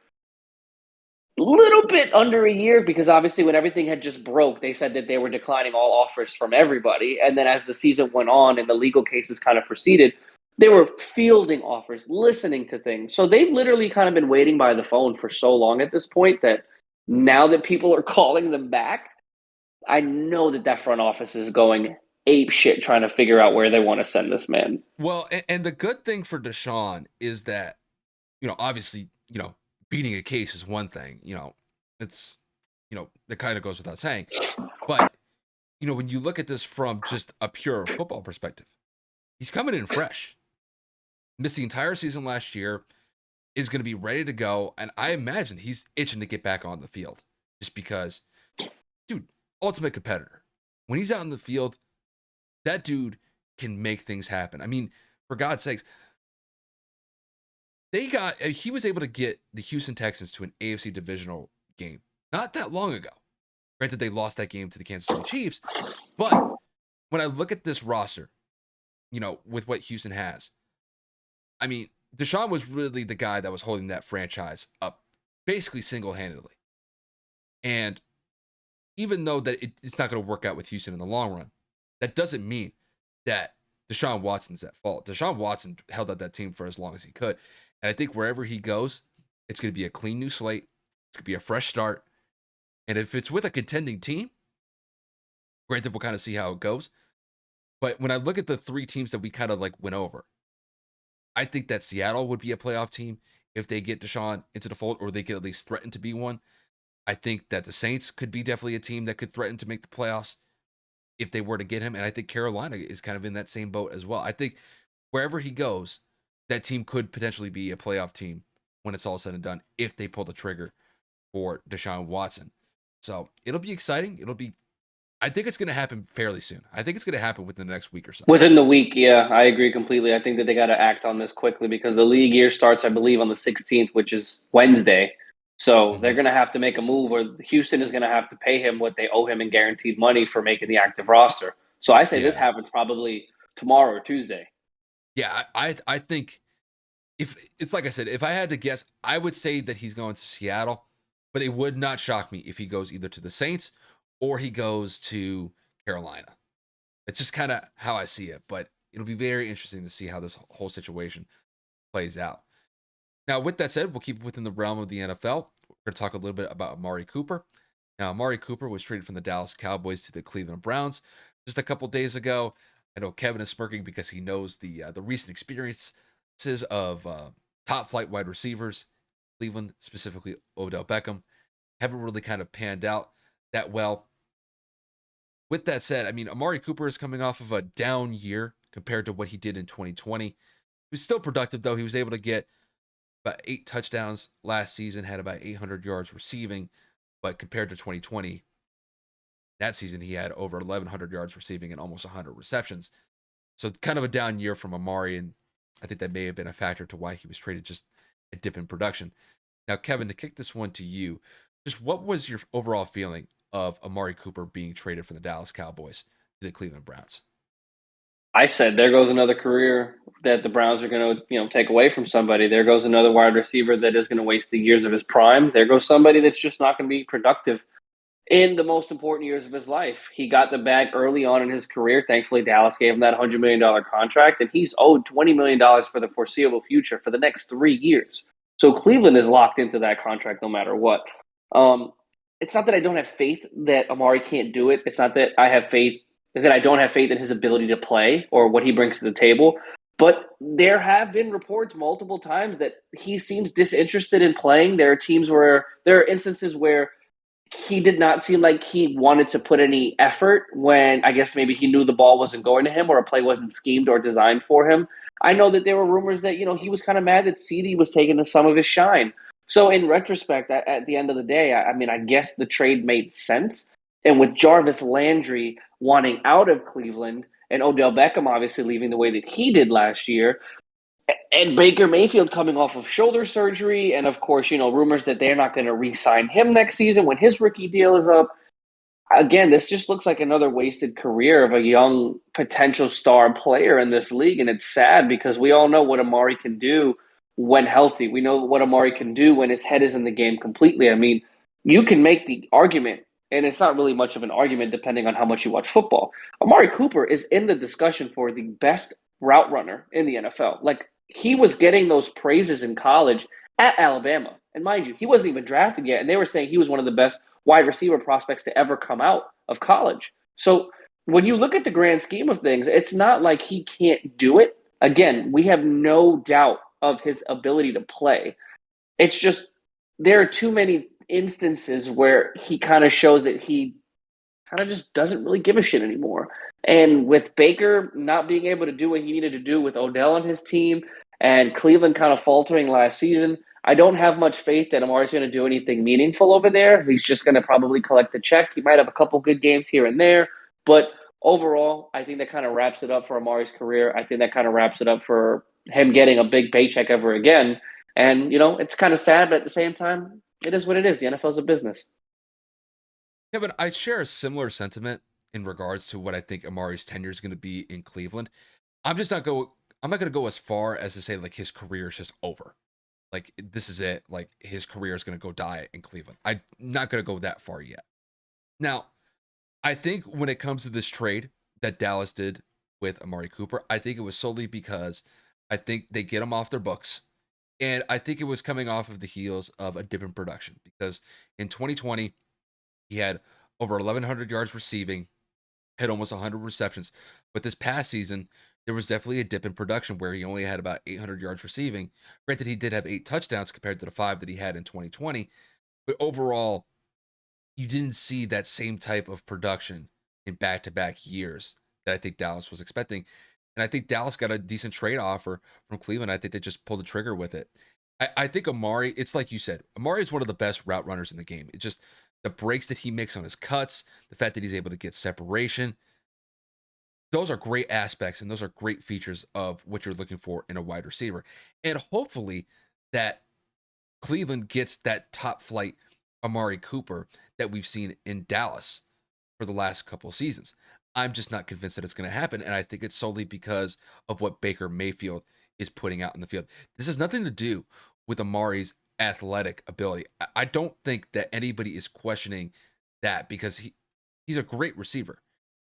a little bit under a year, because obviously when everything had just broke, they said that they were declining all offers from everybody. And then as the season went on and the legal cases kind of proceeded, they were fielding offers, listening to things. So they've literally kind of been waiting by the phone for so long at this point that now that people are calling them back, I know that front office is going ape shit trying to figure out where they want to send this man. Well, and the good thing for Deshaun is that, you know, obviously, you know, beating a case is one thing, you know, it's, you know, that kind of goes without saying. But, you know, when you look at this from just a pure football perspective, he's coming in fresh. Missed the entire season last year, is going to be ready to go. And I imagine he's itching to get back on the field just because, dude, ultimate competitor. When he's out in the field, that dude can make things happen. I mean, for God's sakes, he was able to get the Houston Texans to an AFC divisional game not that long ago. Granted, they lost that game to the Kansas City Chiefs. But when I look at this roster, you know, with what Houston has, I mean, Deshaun was really the guy that was holding that franchise up basically single-handedly. And even though that it's not going to work out with Houston in the long run, that doesn't mean that Deshaun Watson's at fault. Deshaun Watson held out that team for as long as he could. And I think wherever he goes, it's going to be a clean new slate. It's going to be a fresh start. And if it's with a contending team, granted, we'll kind of see how it goes. But when I look at the three teams that we kind of like went over, I think that Seattle would be a playoff team if they get Deshaun into the fold, or they could at least threaten to be one. I think that the Saints could be definitely a team that could threaten to make the playoffs if they were to get him. And I think Carolina is kind of in that same boat as well. I think wherever he goes, that team could potentially be a playoff team when it's all said and done if they pull the trigger for Deshaun Watson. So it'll be exciting. I think it's going to happen fairly soon. I think it's going to happen within the next week or so. Within the week, yeah, I agree completely. I think that they got to act on this quickly because the league year starts, I believe, on the 16th, which is Wednesday. So they're Mhm. going to have to make a move, or Houston is going to have to pay him what they owe him in guaranteed money for making the active roster. So I say this Yeah. happens probably tomorrow or Tuesday. Yeah, I think if it's like I said, if I had to guess, I would say that he's going to Seattle, but it would not shock me if he goes either to the Saints or he goes to Carolina. It's just kind of how I see it, but it'll be very interesting to see how this whole situation plays out. Now, with that said, we'll keep it within the realm of the NFL. We're going to talk a little bit about Amari Cooper. Now, Amari Cooper was traded from the Dallas Cowboys to the Cleveland Browns just a couple days ago. I know Kevin is smirking because he knows the recent experiences of top flight wide receivers, Cleveland, specifically Odell Beckham, haven't really kind of panned out that well. With that said, I mean, Amari Cooper is coming off of a down year compared to what he did in 2020. He was still productive, though. He was able to get about 8 touchdowns last season, had about 800 yards receiving, but compared to 2020, that season he had over 1,100 yards receiving and almost 100 receptions. So kind of a down year from Amari, and I think that may have been a factor to why he was traded, just a dip in production. Now, Kevin, to kick this one to you, just what was your overall feeling of Amari Cooper being traded from the Dallas Cowboys to the Cleveland Browns? I said, there goes another career that the Browns are going to, take away from somebody. There goes another wide receiver that is going to waste the years of his prime. There goes somebody that's just not going to be productive in the most important years of his life. He got the bag early on in his career. Thankfully, Dallas gave him that $100 million contract, and he's owed $20 million for the foreseeable future for the next 3 years. So Cleveland is locked into that contract no matter what. Um, it's not that I don't have faith that Amari can't do it. It's not that I don't have faith in his ability to play or what he brings to the table. But there have been reports multiple times that he seems disinterested in playing. There are instances where he did not seem like he wanted to put any effort when I guess maybe he knew the ball wasn't going to him or a play wasn't schemed or designed for him. I know that there were rumors that, he was kind of mad that CD was taking some of his shine. So in retrospect, at the end of the day, I mean, I guess the trade made sense. And with Jarvis Landry wanting out of Cleveland and Odell Beckham obviously leaving the way that he did last year, and Baker Mayfield coming off of shoulder surgery, and of course, rumors that they're not going to re-sign him next season when his rookie deal is up. Again, this just looks like another wasted career of a young potential star player in this league, and it's sad because we all know what Amari can do when healthy. We know what Amari can do when his head is in the game completely. I mean, you can make the argument, and it's not really much of an argument depending on how much you watch football. Amari Cooper is in the discussion for the best route runner in the NFL. Like, he was getting those praises in college at Alabama. And mind you, he wasn't even drafted yet, and they were saying he was one of the best wide receiver prospects to ever come out of college. So when you look at the grand scheme of things, it's not like he can't do it. Again, we have no doubt of his ability to play. It's just there are too many instances where he kind of shows that he kind of just doesn't really give a shit anymore. And with Baker not being able to do what he needed to do with Odell on his team and Cleveland kind of faltering last season, I don't have much faith that Amari's going to do anything meaningful over there. He's just going to probably collect the check. He might have a couple good games here and there, but overall, I think that kind of wraps it up for Amari's career. I think that kind of wraps it up for him getting a big paycheck ever again. And, it's kind of sad, but at the same time, it is what it is. The NFL is a business. Kevin, I share a similar sentiment in regards to what I think Amari's tenure is going to be in Cleveland. I'm just not go. I'm not going to go as far as to say like his career is just over. Like this is it. Like his career is going to go die in Cleveland. I'm not going to go that far yet. Now, I think when it comes to this trade that Dallas did with Amari Cooper, I think it was solely because I think they get him off their books. And I think it was coming off of the heels of a dip in production because in 2020, he had over 1,100 yards receiving, had almost 100 receptions. But this past season, there was definitely a dip in production where he only had about 800 yards receiving. Granted, he did have 8 touchdowns compared to the 5 that he had in 2020. But overall, you didn't see that same type of production in back to back years that I think Dallas was expecting. And I think Dallas got a decent trade offer from Cleveland. I think they just pulled the trigger with it. I think Amari, it's like you said, Amari is one of the best route runners in the game. It just the breaks that he makes on his cuts, the fact that he's able to get separation, those are great aspects and those are great features of what you're looking for in a wide receiver. And hopefully that Cleveland gets that top flight Amari Cooper that we've seen in Dallas for the last couple of seasons. I'm just not convinced that it's going to happen. And I think it's solely because of what Baker Mayfield is putting out in the field. This has nothing to do with Amari's athletic ability. I don't think that anybody is questioning that because he's a great receiver.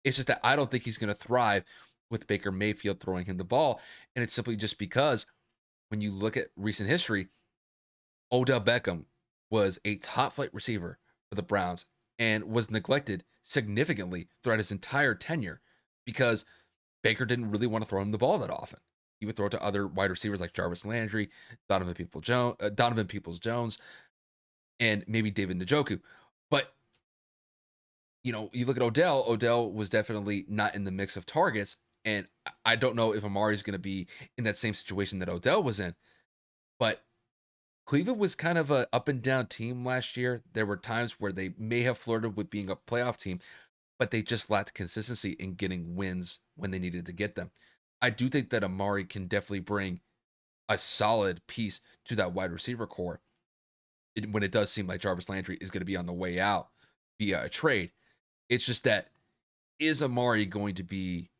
It's just that I don't think he's going to thrive with Baker Mayfield throwing him the ball. And it's simply just because when you look at recent history, Odell Beckham was a top flight receiver for the Browns and was neglected significantly throughout his entire tenure because Baker didn't really want to throw him the ball that often. He would throw it to other wide receivers like Jarvis Landry, Donovan Peoples-Jones, and maybe David Njoku. But you look at Odell. Odell was definitely not in the mix of targets, and I don't know if Amari's going to be in that same situation that Odell was in. But Cleveland was kind of a up and down team last year. There were times where they may have flirted with being a playoff team, but they just lacked consistency in getting wins when they needed to get them. I do think that Amari can definitely bring a solid piece to that wide receiver core when it does seem like Jarvis Landry is going to be on the way out via a trade. It's just that is Amari going to be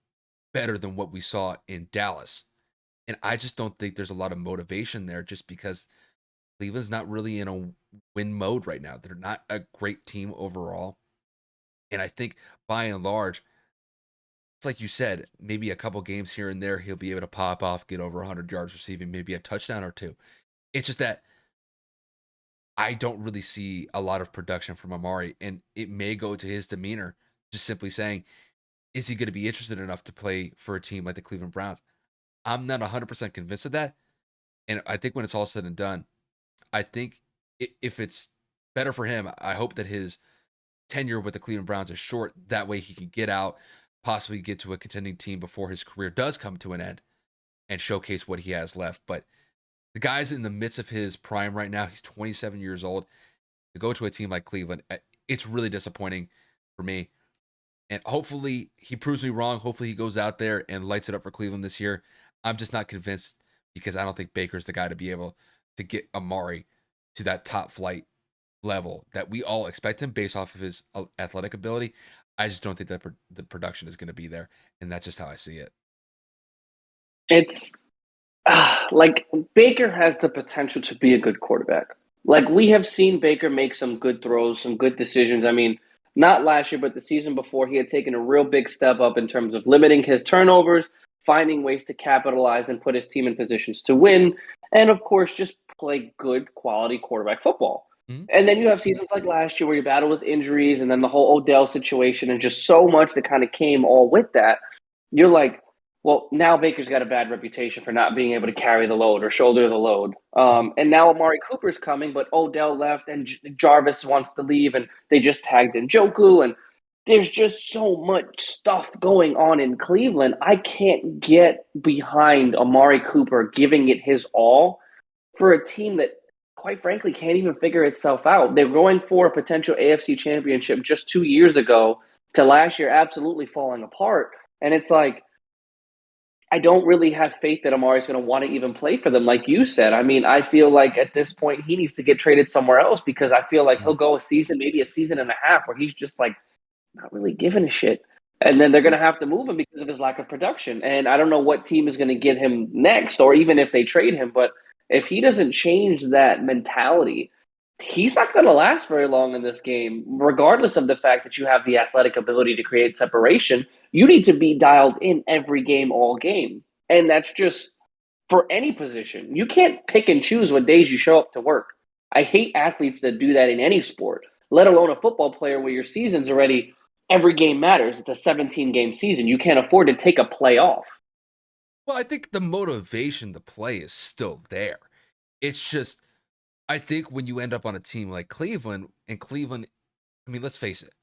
better than what we saw in Dallas? And I just don't think there's a lot of motivation there just because Cleveland's not really in a win mode right now. They're not a great team overall. And I think by and large, it's like you said, maybe a couple games here and there, he'll be able to pop off, get over 100 yards receiving, maybe a touchdown or two. It's just that I don't really see a lot of production from Amari, and it may go to his demeanor, just simply saying, is he going to be interested enough to play for a team like the Cleveland Browns? I'm not 100% convinced of that. And I think when it's all said and done, I think if it's better for him, I hope that his tenure with the Cleveland Browns is short. That way he can get out, possibly get to a contending team before his career does come to an end and showcase what he has left. But the guy's in the midst of his prime right now. He's 27 years old. To go to a team like Cleveland, it's really disappointing for me. And hopefully he proves me wrong. Hopefully he goes out there and lights it up for Cleveland this year. I'm just not convinced because I don't think Baker's the guy to be able to get Amari to that top flight level that we all expect him based off of his athletic ability. I just don't think that the production is going to be there. And that's just how I see it. It's like Baker has the potential to be a good quarterback. Like we have seen Baker make some good throws, some good decisions. I mean, not last year, but the season before, he had taken a real big step up in terms of limiting his turnovers, finding ways to capitalize and put his team in positions to win, and of course, just play good quality quarterback football. Mm-hmm. And then you have seasons like last year where you battle with injuries and then the whole Odell situation and just so much that kind of came all with that. You're like, well, now Baker's got a bad reputation for not being able to carry the load or shoulder the load. And now Amari Cooper's coming, but Odell left and Jarvis wants to leave, and they just tagged in Njoku. And there's just so much stuff going on in Cleveland. I can't get behind Amari Cooper giving it his all for a team that, quite frankly, can't even figure itself out. They're going for a potential AFC championship just 2 years ago to last year absolutely falling apart. And it's like, I don't really have faith that Amari's going to want to even play for them, like you said. I mean, I feel like at this point he needs to get traded somewhere else because I feel like he'll go a season, maybe a season and a half, where he's just like not really giving a shit. And then they're going to have to move him because of his lack of production. And I don't know what team is going to get him next, or even if they trade him. But if he doesn't change that mentality, he's not going to last very long in this game, regardless of the fact that you have the athletic ability to create separation. You need to be dialed in every game, all game. And that's just for any position. You can't pick and choose what days you show up to work. I hate athletes that do that in any sport, let alone a football player where your season's already every game matters. It's a 17-game season. You can't afford to take a play off. Well, I think the motivation to play is still there. It's just, I think when you end up on a team like Cleveland, and Cleveland, I mean, let's face it,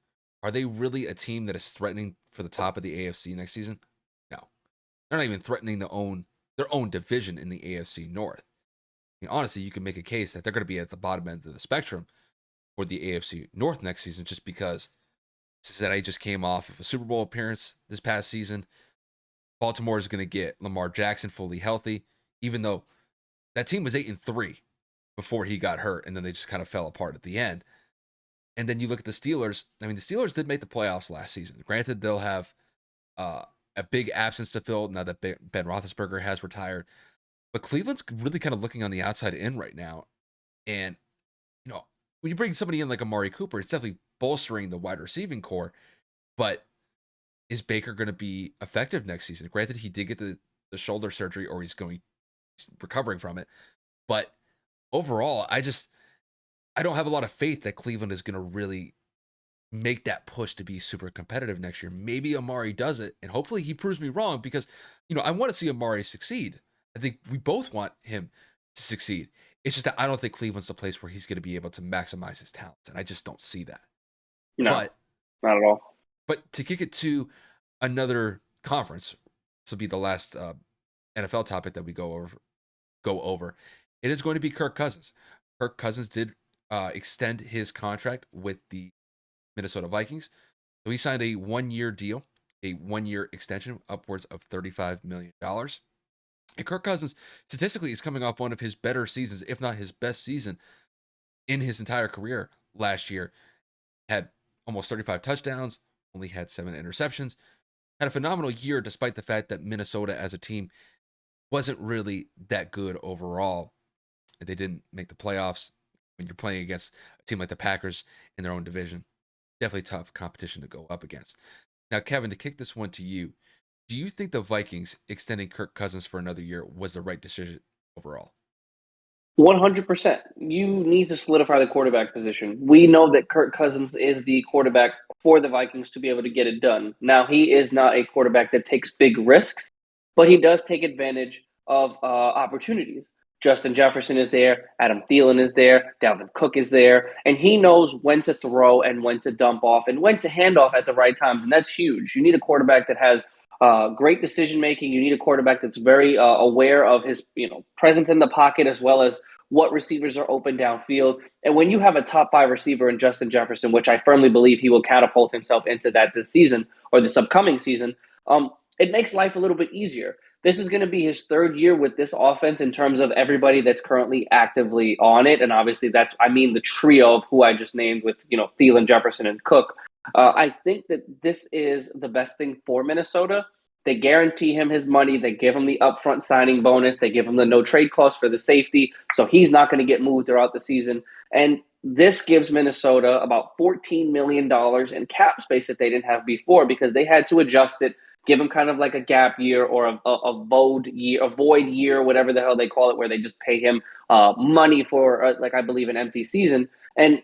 are they really a team that is threatening for the top of the AFC next season? No. They're not even threatening their own division in the AFC North. I mean, honestly, you can make a case that they're going to be at the bottom end of the spectrum for the AFC North next season just because Cincinnati just came off of a Super Bowl appearance this past season. Baltimore is going to get Lamar Jackson fully healthy, even though that team was 8-3 before he got hurt, and then they just kind of fell apart at the end. And then you look at the Steelers. I mean, the Steelers did make the playoffs last season. Granted, they'll have a big absence to fill now that Ben Roethlisberger has retired. But Cleveland's really kind of looking on the outside in right now. And, when you bring somebody in like Amari Cooper, it's definitely bolstering the wide receiving core. But is Baker going to be effective next season? Granted, he did get the shoulder surgery, or he's recovering from it. But overall, I don't have a lot of faith that Cleveland is going to really make that push to be super competitive next year. Maybe Amari does it, and hopefully he proves me wrong, because, I want to see Amari succeed. I think we both want him to succeed. It's just that I don't think Cleveland's the place where he's going to be able to maximize his talents, and I just don't see that. No, But not at all. But to kick it to another conference, this will be the last NFL topic that we go over. It is going to be Kirk Cousins. Kirk Cousins did extend his contract with the Minnesota Vikings. So he signed a 1-year deal, a 1-year extension, upwards of $35 million. And Kirk Cousins, statistically, is coming off one of his better seasons, if not his best season in his entire career last year. Had almost 35 touchdowns, only had 7 interceptions. Had a phenomenal year, despite the fact that Minnesota as a team wasn't really that good overall. They didn't make the playoffs. When you're playing against a team like the Packers in their own division, definitely tough competition to go up against. Now, Kevin, to kick this one to you, do you think the Vikings extending Kirk Cousins for another year was the right decision overall? 100%. You need to solidify the quarterback position. We know that Kirk Cousins is the quarterback for the Vikings to be able to get it done. Now, he is not a quarterback that takes big risks, but he does take advantage of opportunities. Justin Jefferson is there, Adam Thielen is there, Dalvin Cook is there, and he knows when to throw and when to dump off and when to hand off at the right times, and that's huge. You need a quarterback that has great decision making. You need a quarterback that's very aware of his presence in the pocket, as well as what receivers are open downfield. And when you have a top 5 receiver in Justin Jefferson, which I firmly believe he will catapult himself into that this season or this upcoming season, it makes life a little bit easier. This is going to be his 3rd year with this offense in terms of everybody that's currently actively on it. And obviously the trio of who I just named with, Thielen, Jefferson, and Cook. I think that this is the best thing for Minnesota. They guarantee him his money. They give him the upfront signing bonus. They give him the no trade clause for the safety. So he's not going to get moved throughout the season. And this gives Minnesota about $14 million in cap space that they didn't have before, because they had to adjust it, give him kind of like a gap year or a void year, whatever the hell they call it, where they just pay him money for, I believe, an empty season. And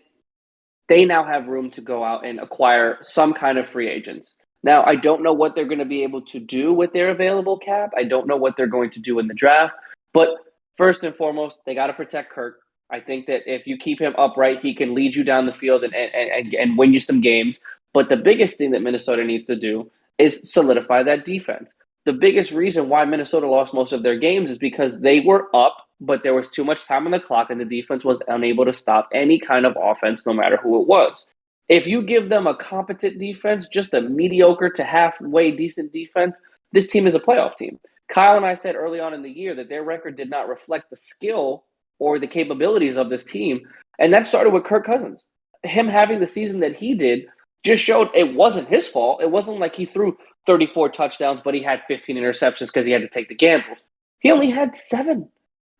they now have room to go out and acquire some kind of free agents. Now, I don't know what they're going to be able to do with their available cap. I don't know what they're going to do in the draft. But first and foremost, they got to protect Kirk. I think that if you keep him upright, he can lead you down the field and win you some games. But the biggest thing that Minnesota needs to do is solidify that defense. The biggest reason why Minnesota lost most of their games is because they were up, but there was too much time on the clock, and the defense was unable to stop any kind of offense, no matter who it was. If you give them a competent defense, just a mediocre to halfway decent defense, this team is a playoff team. Kyle and I said early on in the year that their record did not reflect the skill or the capabilities of this team, and that started with Kirk Cousins. Him having the season that he did just showed it wasn't his fault. It wasn't like he threw 34 touchdowns, but he had 15 interceptions because he had to take the gambles. He only had 7.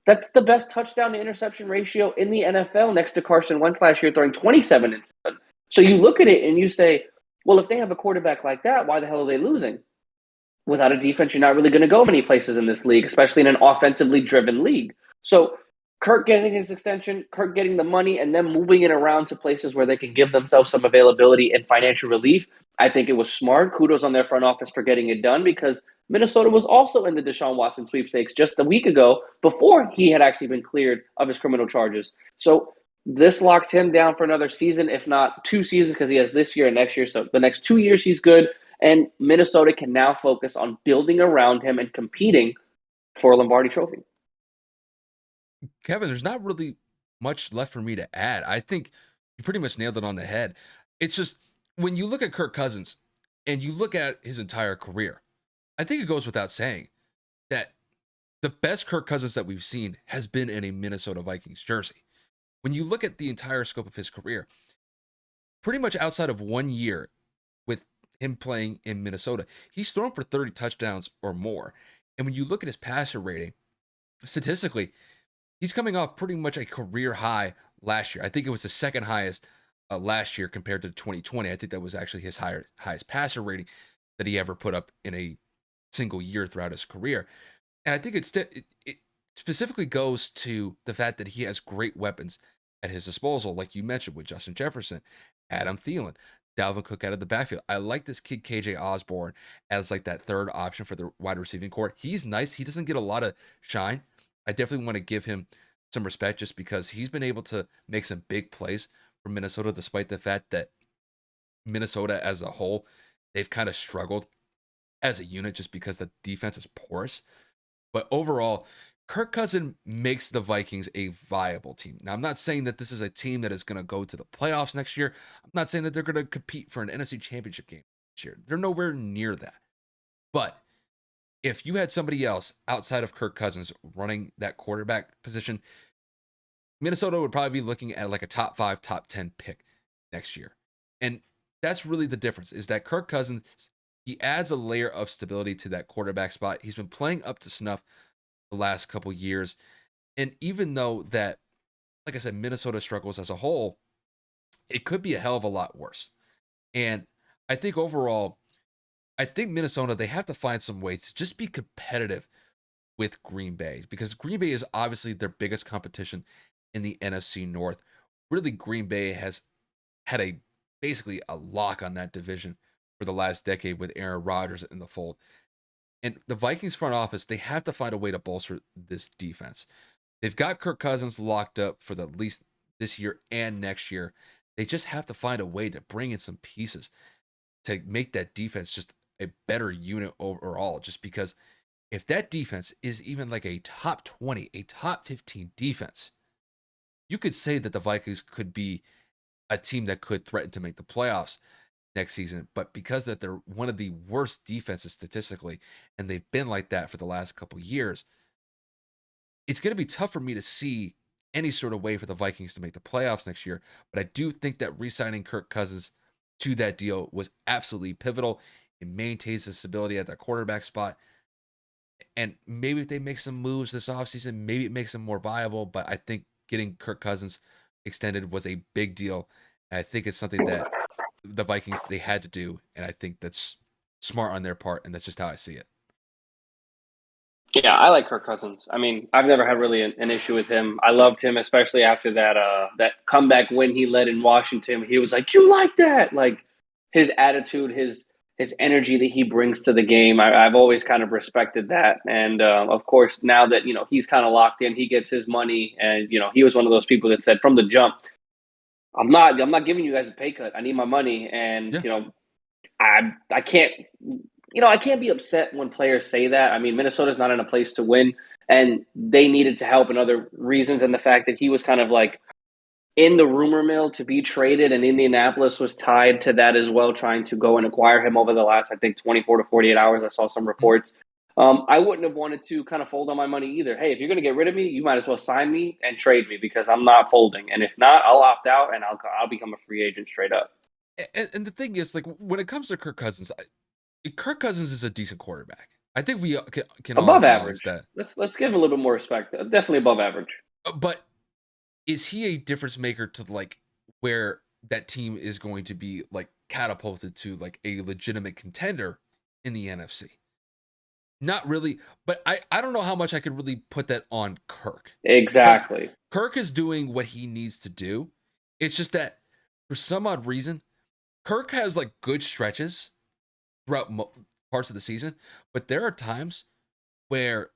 That's the best touchdown to interception ratio in the NFL, next to Carson Wentz last year, throwing 27 and 7. So you look at it and you say, well, if they have a quarterback like that, why the hell are they losing? Without a defense, you're not really going to go many places in this league, especially in an offensively driven league. So Kirk getting his extension, Kirk getting the money, and then moving it around to places where they can give themselves some availability and financial relief, I think it was smart. Kudos on their front office for getting it done, because Minnesota was also in the Deshaun Watson sweepstakes just a week ago, before he had actually been cleared of his criminal charges. So this locks him down for another season, if not 2 seasons, because he has this year and next year. So the next 2 years he's good, and Minnesota can now focus on building around him and competing for a Lombardi trophy. Kevin, there's not really much left for me to add. I think you pretty much nailed it on the head. It's just, when you look at Kirk Cousins and you look at his entire career, I think it goes without saying that the best Kirk Cousins that we've seen has been in a Minnesota Vikings jersey. when you look at the entire scope of his career, pretty much outside of 1 year with him playing in Minnesota, he's thrown for 30 touchdowns or more. And when you look at his passer rating, statistically, he's coming off pretty much a career high last year. I think it was the second highest last year compared to 2020. I think that was actually his highest passer rating that he ever put up in a single year throughout his career. And I think it specifically goes to the fact that he has great weapons at his disposal, like you mentioned with Justin Jefferson, Adam Thielen, Dalvin Cook out of the backfield. I like this kid KJ Osborne as like that third option for the wide receiving core. He's nice. He doesn't get a lot of shine. I definitely want to give him some respect just because he's been able to make some big plays for Minnesota, despite the fact that Minnesota as a whole, they've kind of struggled as a unit just because the defense is porous. But overall, Kirk Cousins makes the Vikings a viable team. Now, I'm not saying that this is a team that is going to go to the playoffs next year. I'm not saying that they're going to compete for an NFC championship game this year. They're nowhere near that. But if you had somebody else outside of Kirk Cousins running that quarterback position, Minnesota would probably be looking at like a top 5, top 10 pick next year. And that's really the difference is that Kirk Cousins, he adds a layer of stability to that quarterback spot. He's been playing up to snuff the last couple years. And even though that, like I said, Minnesota struggles as a whole, it could be a hell of a lot worse. And I think overall, I think Minnesota, they have to find some ways to just be competitive with Green Bay because Green Bay is obviously their biggest competition in the NFC North. Really, Green Bay has had a basically a lock on that division for the last decade with Aaron Rodgers in the fold. And the Vikings front office, they have to find a way to bolster this defense. They've got Kirk Cousins locked up for the least this year and next year. They just have to find a way to bring in some pieces to make that defense just a better unit overall. Just because if that defense is even like a top 20, a top 15 defense, you could say that the Vikings could be a team that could threaten to make the playoffs next season. But because that they're one of the worst defenses statistically, and they've been like that for the last couple years, it's going to be tough for me to see any sort of way for the Vikings to make the playoffs next year. But I do think that re-signing Kirk Cousins to that deal was absolutely pivotal. It maintains the stability at that quarterback spot. And maybe if they make some moves this offseason, maybe it makes them more viable. But I think getting Kirk Cousins extended was a big deal. And I think it's something that the Vikings, they had to do. And I think that's smart on their part. And that's just how I see it. Yeah, I like Kirk Cousins. I mean, I've never had really an issue with him. I loved him, especially after that comeback win he led in Washington. He was like, "You like that?" Like his attitude, his energy that he brings to the game. I've always kind of respected that. And of course, now that he's kind of locked in, he gets his money, and he was one of those people that said from the jump, I'm not giving you guys a pay cut. I need my money, and Yeah. I can't I can't be upset when players say that. I mean, Minnesota's not in a place to win, and they needed to help in other reasons. And the fact that he was kind of like in the rumor mill to be traded, and Indianapolis was tied to that as well, trying to go and acquire him over the last, I think, 24 to 48 hours. I saw some reports. I wouldn't have wanted to kind of fold on my money either. Hey, if you're going to get rid of me, you might as well sign me and trade me because I'm not folding. And if not, I'll opt out and I'll become a free agent straight up. And the thing is, like, when it comes to Kirk Cousins, Kirk Cousins is a decent quarterback. I think we can all Above acknowledge average. that. Let's give him a little bit more respect. Definitely above average. But is he a difference maker to like where that team is going to be like catapulted to like a legitimate contender in the NFC? Not really, but I don't know how much I could really put that on Kirk. Kirk Exactly. Kirk is doing what he needs to do. It's just that for some odd reason, Kirk has like good stretches throughout parts of the season, but there are times where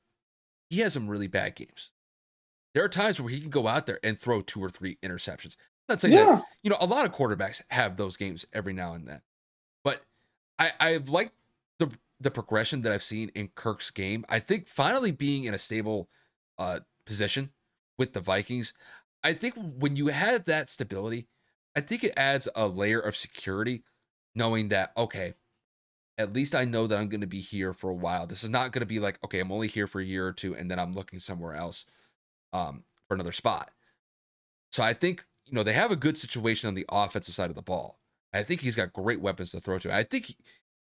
he has some really bad games. There are times where he can go out there and throw 2 or 3 interceptions. I'm not saying that, Yeah. a lot of quarterbacks have those games every now and then. But I've liked the progression that I've seen in Kirk's game. I think finally being in a stable position with the Vikings, I think when you have that stability, I think it adds a layer of security, knowing that, okay, at least I know that I'm going to be here for a while. This is not going to be like, okay, I'm only here for a year or two and then I'm looking somewhere else for another spot. So I think, they have a good situation on the offensive side of the ball. I think he's got great weapons to throw to. I think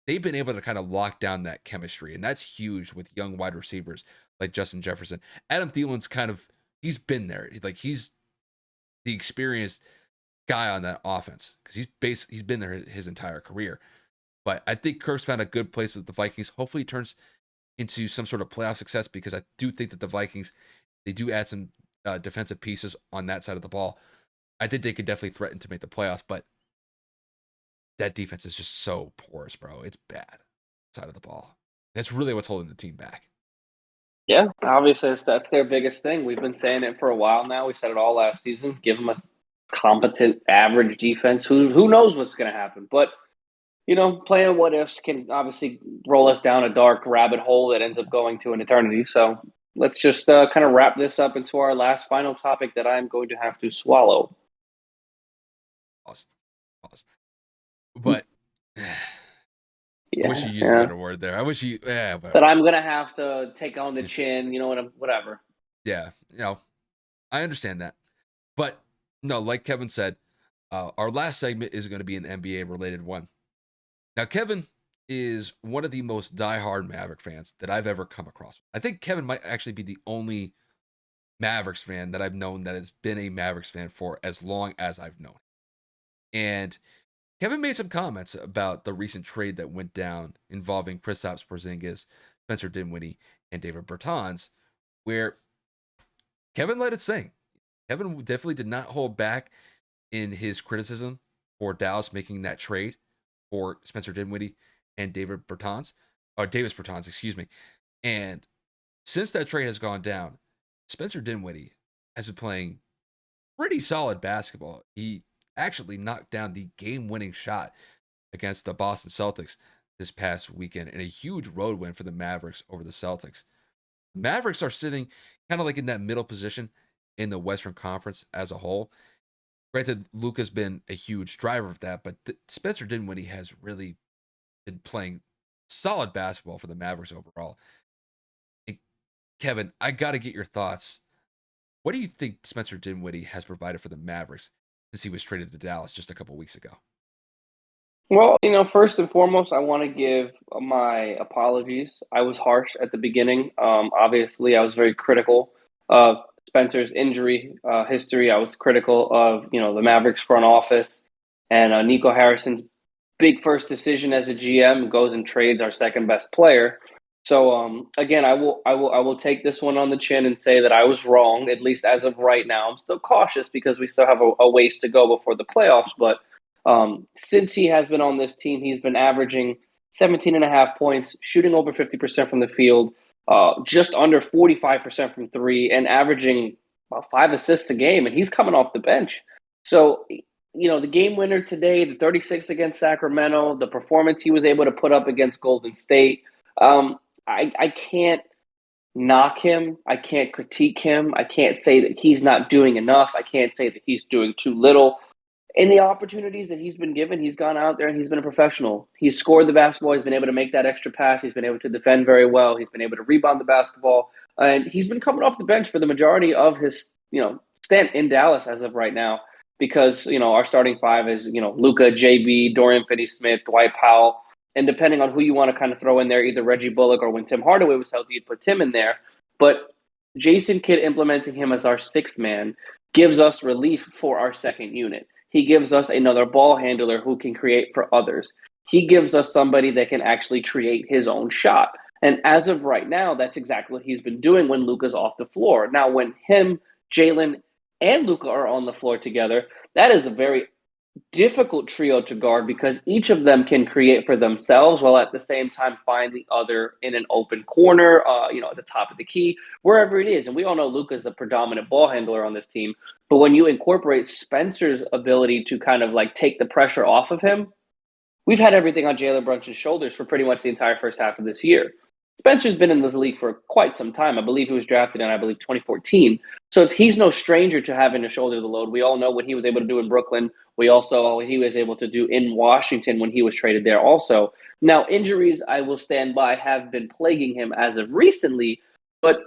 they've been able to kind of lock down that chemistry, and that's huge with young wide receivers like Justin Jefferson. Adam Thielen's he's been there. Like, he's the experienced guy on that offense because he's been there his entire career. But I think Kirk's found a good place with the Vikings. Hopefully, it turns into some sort of playoff success because I do think that the Vikings, they do add some defensive pieces on that side of the ball. I think they could definitely threaten to make the playoffs, but that defense is just so porous, bro. It's bad side of the ball. That's really what's holding the team back. Yeah, obviously that's their biggest thing. We've been saying it for a while now. We said it all last season. Give them a competent, average defense. Who knows what's going to happen? But playing what ifs can obviously roll us down a dark rabbit hole that ends up going to an eternity. So let's just kind of wrap this up into our last final topic that I'm going to have to swallow. Pause. But I wish you used a better word there. I wish you, that I'm going to have to take on the chin, whatever. Yeah, I understand that. But no, like Kevin said, our last segment is going to be an NBA related one. Now, Kevin is one of the most diehard Maverick fans that I've ever come across. I think Kevin might actually be the only Mavericks fan that I've known that has been a Mavericks fan for as long as I've known him. And Kevin made some comments about the recent trade that went down involving Kristaps Porzingis, Spencer Dinwiddie, and David Bertans, where Kevin let it sing. Kevin definitely did not hold back in his criticism for Dallas making that trade for Spencer Dinwiddie and Davis Bertans, excuse me. And since that trade has gone down, Spencer Dinwiddie has been playing pretty solid basketball. He actually knocked down the game-winning shot against the Boston Celtics this past weekend in a huge road win for the Mavericks over the Celtics. The Mavericks are sitting kind of like in that middle position in the Western Conference as a whole. Granted, Luka's been a huge driver of that, but Spencer Dinwiddie has really been playing solid basketball for the Mavericks overall. And Kevin, I got to get your thoughts. What do you think Spencer Dinwiddie has provided for the Mavericks since he was traded to Dallas just a couple weeks ago? Well, first and foremost, I want to give my apologies. I was harsh at the beginning. Obviously, I was very critical of Spencer's injury history. I was critical of the Mavericks front office and Nico Harrison's big first decision as a GM goes and trades our second best player. So again, I will take this one on the chin and say that I was wrong, at least as of right now. I'm still cautious because we still have a ways to go before the playoffs, but since he has been on this team, he's been averaging 17.5 points, shooting over 50% from the field, just under 45% from three, and averaging about 5 assists a game, and he's coming off the bench. So, the game winner today, the 36 against Sacramento, the performance he was able to put up against Golden State, I can't knock him. I can't critique him. I can't say that he's not doing enough. I can't say that he's doing too little. In the opportunities that he's been given, he's gone out there and he's been a professional. He's scored the basketball. He's been able to make that extra pass. He's been able to defend very well. He's been able to rebound the basketball. And he's been coming off the bench for the majority of his, stint in Dallas as of right now because, our starting five is, Luka, JB, Dorian Finney-Smith, Dwight Powell. And depending on who you want to kind of throw in there, either Reggie Bullock or when Tim Hardaway was healthy, you'd put Tim in there. But Jason Kidd implementing him as our sixth man gives us relief for our second unit. He gives us another ball handler who can create for others. He gives us somebody that can actually create his own shot. And as of right now, that's exactly what he's been doing when Luka's off the floor. Now, when him, Jalen, and Luka are on the floor together, that is a very difficult trio to guard because each of them can create for themselves while at the same time find the other in an open corner, at the top of the key, wherever it is. And we all know Luka's the predominant ball handler on this team. But when you incorporate Spencer's ability to kind of like take the pressure off of him, we've had everything on Jalen Brunson's shoulders for pretty much the entire first half of this year. Spencer's been in this league for quite some time. I believe he was drafted in, 2014. So he's no stranger to having to shoulder the load. We all know what he was able to do in Brooklyn. We also know what he was able to do in Washington when he was traded there also. Now, injuries, I will stand by, have been plaguing him as of recently. But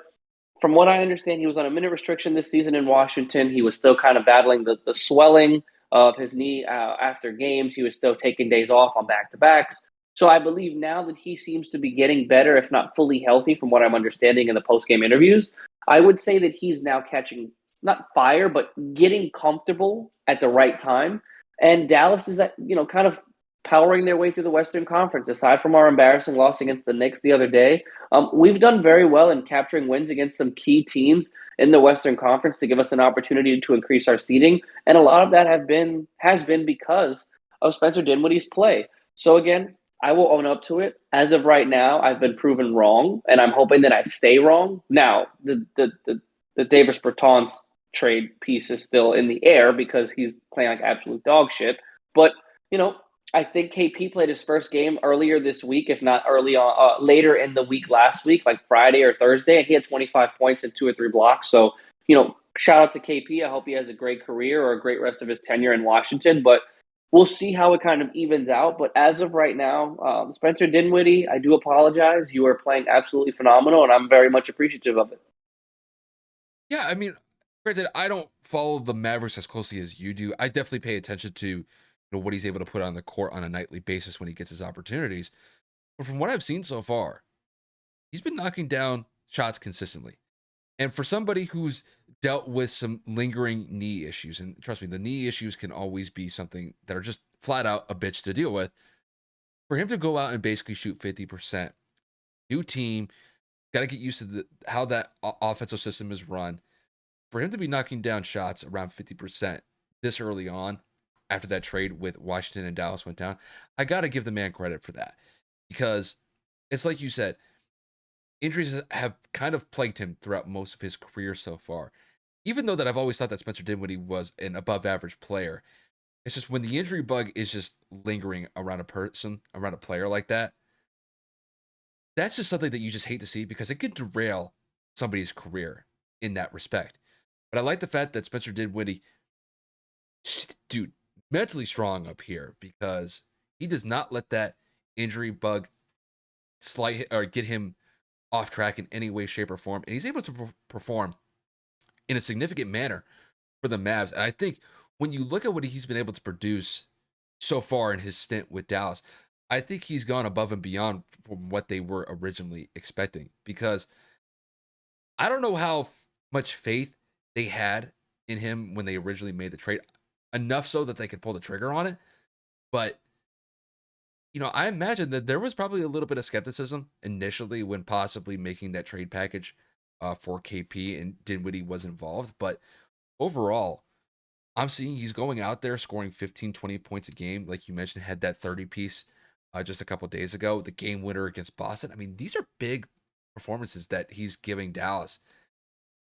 from what I understand, he was on a minute restriction this season in Washington. He was still kind of battling the swelling of his knee after games. He was still taking days off on back to backs. So I believe now that he seems to be getting better, if not fully healthy, from what I'm understanding in the post game interviews, I would say that he's now catching not fire, but getting comfortable at the right time. And Dallas is at, kind of powering their way through the Western Conference. Aside from our embarrassing loss against the Knicks the other day, we've done very well in capturing wins against some key teams in the Western Conference to give us an opportunity to increase our seeding, and a lot of that has been because of Spencer Dinwiddie's play. So again, I will own up to it. As of right now, I've been proven wrong, and I'm hoping that I stay wrong. Now, the Davis Bertans trade piece is still in the air because he's playing like absolute dog shit. But I think KP played his first game earlier this week, if not early on, later in the week last week, like Friday or Thursday, and he had 25 points and 2 or 3 blocks. So, shout out to KP. I hope he has a great career or a great rest of his tenure in Washington. But we'll see how it kind of evens out. But as of right now, Spencer Dinwiddie, I do apologize. You are playing absolutely phenomenal, and I'm very much appreciative of it. Yeah, I mean, granted, I don't follow the Mavericks as closely as you do. I definitely pay attention to what he's able to put on the court on a nightly basis when he gets his opportunities. But from what I've seen so far, he's been knocking down shots consistently. And for somebody who's dealt with some lingering knee issues, and trust me, the knee issues can always be something that are just flat out a bitch to deal with. For him to go out and basically shoot 50%, new team, got to get used to how that offensive system is run. For him to be knocking down shots around 50% this early on, after that trade with Washington and Dallas went down, I got to give the man credit for that. Because it's like you said, injuries have kind of plagued him throughout most of his career so far. Even though that I've always thought that Spencer Dinwiddie was an above average player, it's just when the injury bug is just lingering around around a player like that, that's just something that you just hate to see because it could derail somebody's career in that respect. But I like the fact that Spencer Dinwiddie, dude, mentally strong up here because he does not let that injury bug slight or get him off track in any way, shape, or form. And he's able to perform in a significant manner for the Mavs. And I think when you look at what he's been able to produce so far in his stint with Dallas, I think he's gone above and beyond from what they were originally expecting because I don't know how much faith they had in him when they originally made the trade, enough so that they could pull the trigger on it. But, I imagine that there was probably a little bit of skepticism initially when possibly making that trade package for KP and Dinwiddie was involved. But overall, I'm seeing he's going out there scoring 15, 20 points a game. Like you mentioned, had that 30 piece just a couple days ago, the game winner against Boston. I mean, these are big performances that he's giving Dallas.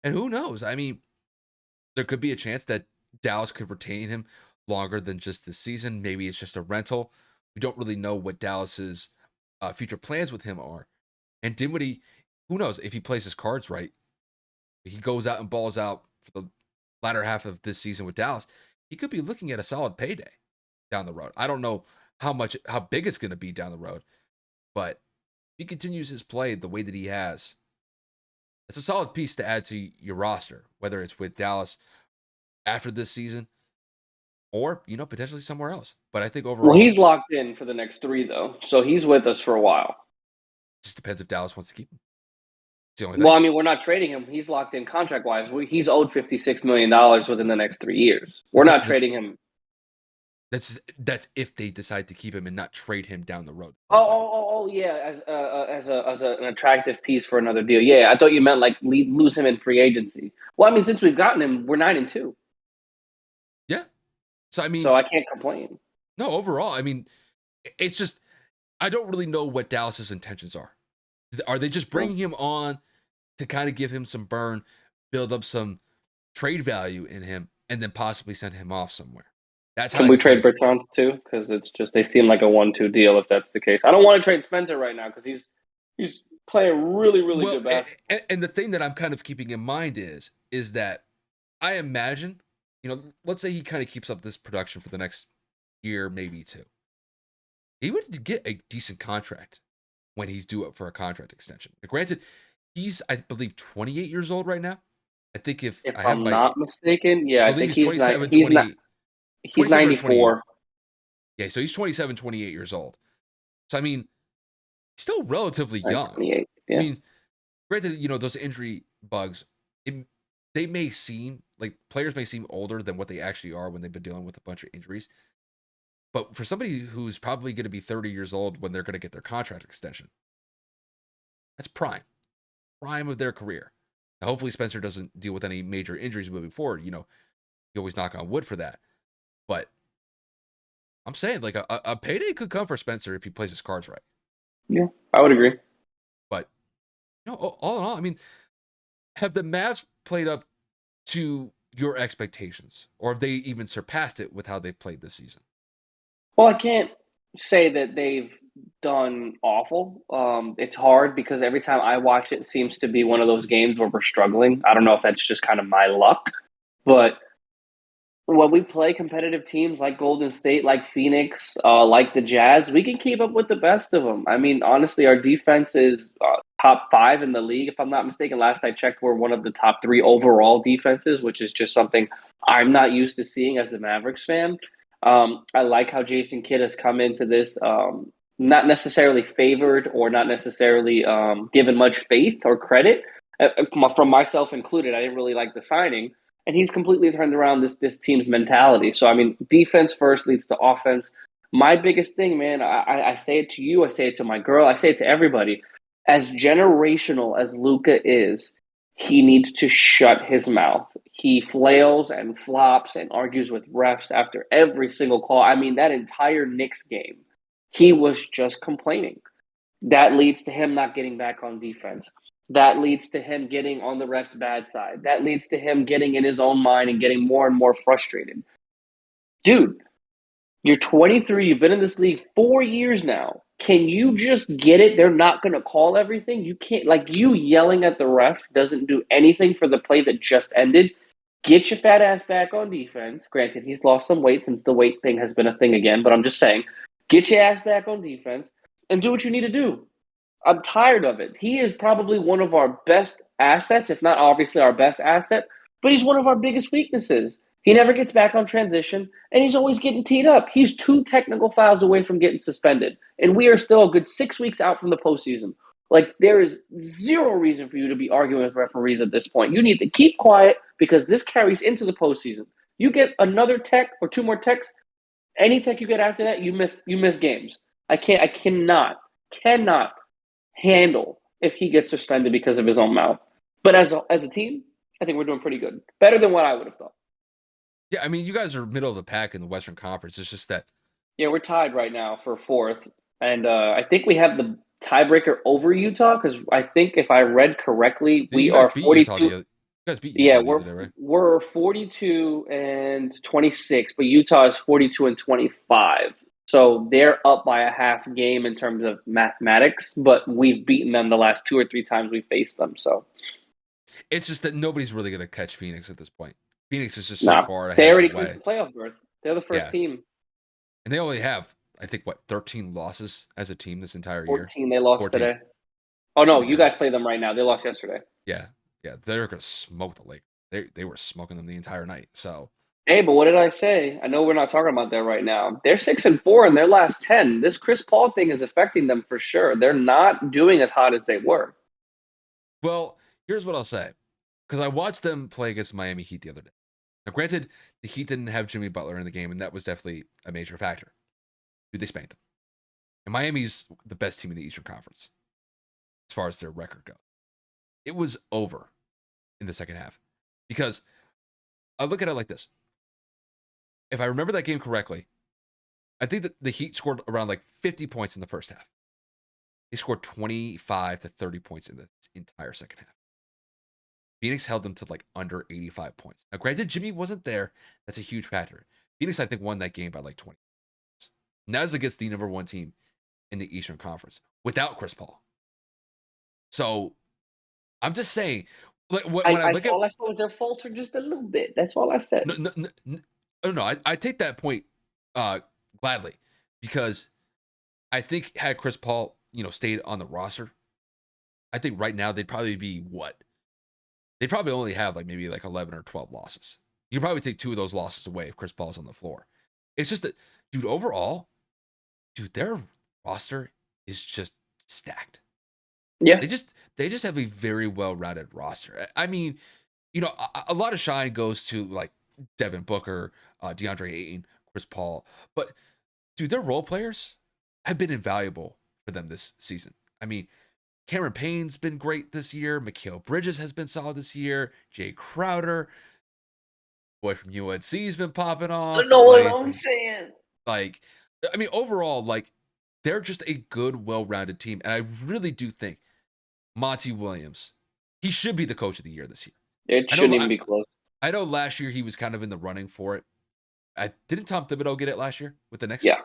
And who knows? I mean, there could be a chance that Dallas could retain him longer than just this season. Maybe it's just a rental. We don't really know what Dallas's future plans with him are. And Dinwiddie, who knows if he plays his cards right, he goes out and balls out for the latter half of this season with Dallas, he could be looking at a solid payday down the road. I don't know how big it's going to be down the road, but if he continues his play the way that he has, it's a solid piece to add to your roster, whether it's with Dallas after this season or, potentially somewhere else. But I think Well, overall, he's locked in for the next 3, though, so he's with us for a while. it just depends if Dallas wants to keep him. It's the only Well, thing. I mean, we're not trading him. He's locked in contract-wise. He's owed $56 million within the next 3 years. We're not trading him. That's if they decide to keep him and not trade him down the road. Yeah, as an attractive piece for another deal. Yeah, I thought you meant like lose him in free agency. Well, I mean, since we've gotten him, we're 9-2. Yeah. So I mean, so I can't complain. No, overall, I mean, it's just I don't really know what Dallas's intentions are. Are they just bringing him on to kind of give him some burn, build up some trade value in him, and then possibly send him off somewhere? That's how Can we trade Bertans too? Because it's just they seem like a 1-2 deal if that's the case. I don't want to trade Spencer right now because he's playing really good basketball. And the thing that I'm kind of keeping in mind is that I imagine, let's say he kind of keeps up this production for the next year, maybe 2. He would get a decent contract when he's due up for a contract extension. Granted, He's, I believe, 28 years old right now. I think if If I have I'm my, not mistaken. I Yeah, I believe think he's 27, he's not 28, he's 27 or 28. 94. Yeah, so he's 27, 28 years old. So, I mean, he's still relatively young. 28. I Yeah. mean, granted, those injury bugs, it, they may seem like players may seem older than what they actually are when they've been dealing with a bunch of injuries. But for somebody who's probably going to be 30 years old when they're going to get their contract extension, that's prime of their career. Now, hopefully, Spencer doesn't deal with any major injuries moving forward. You always knock on wood for that. But I'm saying, like, a payday could come for Spencer if he plays his cards right. Yeah, I would agree. But, all in all, I mean, have the Mavs played up to your expectations, or have they even surpassed it with how they've played this season? Well, I can't say that they've done awful. It's hard because every time I watch it, it seems to be one of those games where we're struggling. I don't know if that's just kind of my luck, but when we play competitive teams like Golden State, like Phoenix, like the Jazz, we can keep up with the best of them. I mean, honestly, our defense is top five in the league. If I'm not mistaken, last I checked, we're one of the top three overall defenses, which is just something I'm not used to seeing as a Mavericks fan. I like how Jason Kidd has come into this, not necessarily favored or not necessarily given much faith or credit, from myself included. I didn't really like the signing, and he's completely turned around this team's mentality. So I mean, defense first leads to offense. My biggest thing, man, I say it to you, I say it to my girl, I say it to everybody. As generational as Luka is, he needs to shut his mouth. He flails and flops and argues with refs after every single call. I mean, that entire Knicks game, he was just complaining. That leads to him not getting back on defense. That leads to him getting on the ref's bad side. That leads to him getting in his own mind and getting more and more frustrated. Dude, you're 23. You've been in this league 4 years now. Can you just get it? They're not going to call everything. You can't, like, you yelling at the ref doesn't do anything for the play that just ended. Get your fat ass back on defense. Granted, he's lost some weight since the weight thing has been a thing again, but I'm just saying, get your ass back on defense and do what you need to do. I'm tired of it. He is probably one of our best assets, if not obviously our best asset, but he's one of our biggest weaknesses. He never gets back on transition, and he's always getting teed up. He's 2 technical fouls away from getting suspended, and we are still a good 6 weeks out from the postseason. Like, there is zero reason for you to be arguing with referees at this point. You need to keep quiet because this carries into the postseason. You get another tech or two more techs, any tech you get after that, you miss games. I cannot handle if he gets suspended because of his own mouth. But as a team, I think we're doing pretty good. Better than what I would have thought. Yeah, I mean, you guys are middle of the pack in the Western Conference. It's just that, Yeah, we're tied right now for fourth, and I think we have the tiebreaker over Utah because I think if I read correctly, we you guys are beat Utah 42. the other, you guys beat Yeah, Utah the we're other day, right? we're 42 and 26, but Utah is 42 and 25. So they're up by a half game in terms of mathematics, but we've beaten them the last 2 or 3 times we faced them. So It's just that nobody's really going to catch Phoenix at this point. Phoenix is just so nah, far they ahead and already clinched away. the playoff berth. They're the first Yeah, team. and they only have, I think, 13 losses as a team this entire year. 14 they lost 14. today. Oh no, Yeah, you guys play them right now. They lost yesterday. yeah, yeah. They're going to smoke the Lakers. They were smoking them the entire night. So Hey, but what did I say? I know we're not talking about that right now. They're 6-4 in their last 10. This Chris Paul thing is affecting them for sure. They're not doing as hot as they were. well, here's what I'll say. Because I watched them play against Miami Heat the other day. Now, granted, the Heat didn't have Jimmy Butler in the game, and that was definitely a major factor. Dude, they spanked them. And Miami's the best team in the Eastern Conference as far as their record goes. It was over in the second half. Because I look at it like this. If I remember that game correctly, I think that the Heat scored around like 50 points in the first half. They scored 25 to 30 points in the entire second half. Phoenix held them to like under 85 points. Now, granted, Jimmy wasn't there. That's a huge factor. Phoenix, I think, won that game by like 20 points. And that was against the number one team in the Eastern Conference without Chris Paul. So I'm just saying, like, when I look at, All I saw was their falter just a little bit. That's all I said. no, I take that point gladly because I think had Chris Paul, stayed on the roster, I think right now they'd probably be what? They'd probably only have like maybe like 11 or 12 losses. You probably take 2 of those losses away if Chris Paul's on the floor. It's just that, dude, overall, dude, their roster is just stacked. Yeah. They just have a very well-rounded roster. I mean, a lot of shine goes to like Devin Booker, DeAndre Ayton, Chris Paul, but dude, their role players have been invaluable for them this season. I mean, Cameron Payne's been great this year. Mikal Bridges has been solid this year. Jay Crowder, boy from UNC's been popping I off. know what Boy I'm from saying. like, I mean, overall, like they're just a good, well-rounded team, and I really do think Monty Williams, he should be the coach of the year this year. It I know, shouldn't even be close. I know. Last year he was kind of in the running for it. Didn't Tom Thibodeau get it last year with the Knicks? Yeah.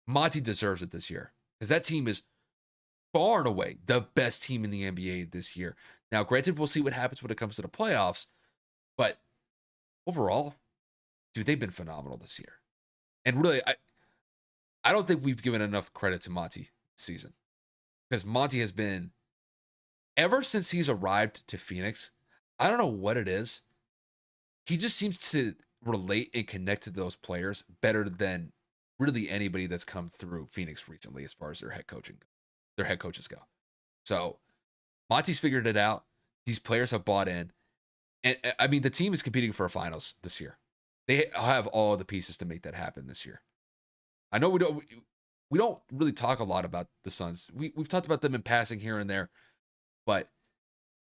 Monty deserves it this year because that team is far and away the best team in the NBA this year. Now, granted, we'll see what happens when it comes to the playoffs, but overall, dude, they've been phenomenal this year. And really, I don't think we've given enough credit to Monty this season because Monty has been, ever since he's arrived to Phoenix, I don't know what it is. He just seems to relate and connect to those players better than really anybody that's come through Phoenix recently as far as their head coaches go. So Monty's figured it out. These players have bought in. And I mean, the team is competing for a finals this year. They have all the pieces to make that happen this year. I know we don't really talk a lot about the Suns. We've talked about them in passing here and there, but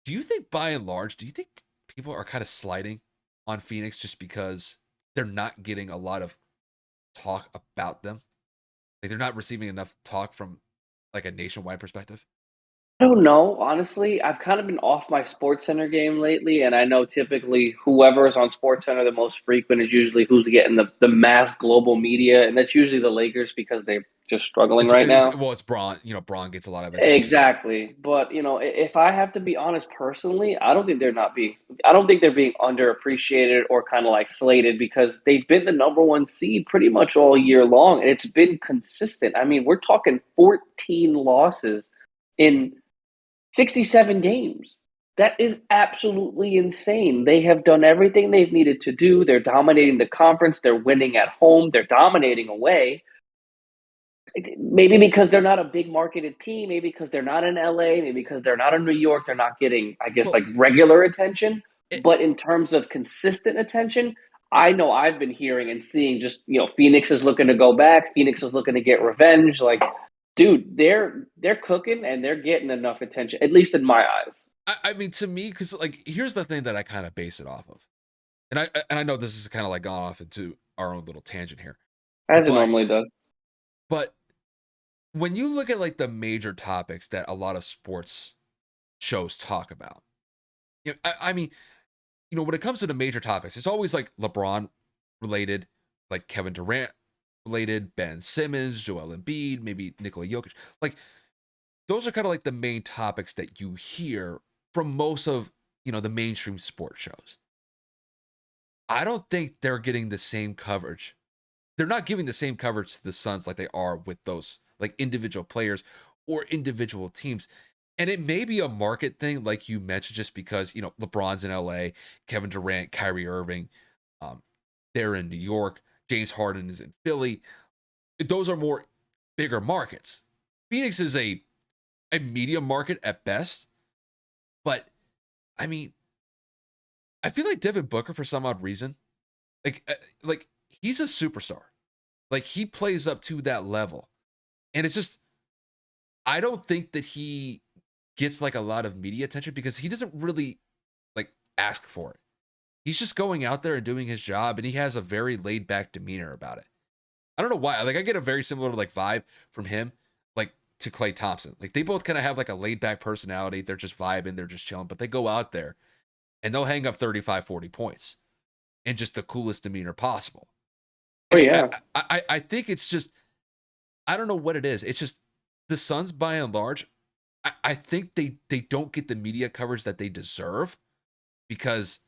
do you think by and large, do you think people are kind of sliding on Phoenix just because they're not getting a lot of talk about them? Like they're not receiving enough talk from like a nationwide perspective? I don't know, honestly. I've kind of been off my SportsCenter game lately, and I know typically whoever is on SportsCenter the most frequent is usually who's getting the mass global media, and that's usually the Lakers because they're just struggling right now. It's Braun. Braun gets a lot of attention. Exactly. But, if I have to be honest personally, I don't think they're being underappreciated or kind of like slated because they've been the number one seed pretty much all year long, and it's been consistent. I mean, we're talking 14 losses in 67 games. That is absolutely insane. They have done everything they've needed to do. They're dominating the conference. They're winning at home. They're dominating away. Maybe because they're not a big marketed team. Maybe because they're not in LA. Maybe because they're not in New York. They're not getting, I guess, Well, like regular attention. it, But in terms of consistent attention, I know I've been hearing and seeing just, Phoenix is looking to go back. Phoenix is looking to get revenge. Like, dude, they're cooking and they're getting enough attention, at least in my eyes. I mean, to me, because like here's the thing that I kind of base it off of, and I know this is kind of like gone off into our own little tangent here, As it but normally does. but when you look at like the major topics that a lot of sports shows talk about, I mean, when it comes to the major topics, it's always like LeBron related, like Kevin Durant related, Ben Simmons, Joel Embiid, maybe Nikola Jokic. Like those are kind of like the main topics that you hear from most of the mainstream sports shows. I don't think they're getting the same coverage. They're not giving the same coverage to the Suns like they are with those like individual players or individual teams. And it may be a market thing, like you mentioned, just because LeBron's in LA, Kevin Durant, Kyrie Irving, um, they're in New York, James Harden is in Philly. Those are more bigger markets. Phoenix is a medium market at best, but I mean, I feel like Devin Booker for some odd reason, like he's a superstar. Like he plays up to that level. And it's just I don't think that he gets like a lot of media attention because he doesn't really like ask for it. He's just going out there and doing his job and he has a very laid back demeanor about it. I don't know why. Like I get a very similar like vibe from him like to Klay Thompson. Like they both kind of have like a laid back personality. They're just vibing, they're just chilling, but they go out there and they'll hang up 35, 40 points in just the coolest demeanor possible. Oh, And yeah. I think it's just I don't know what it is. It's just the Suns by and large. I think they don't get the media coverage that they deserve because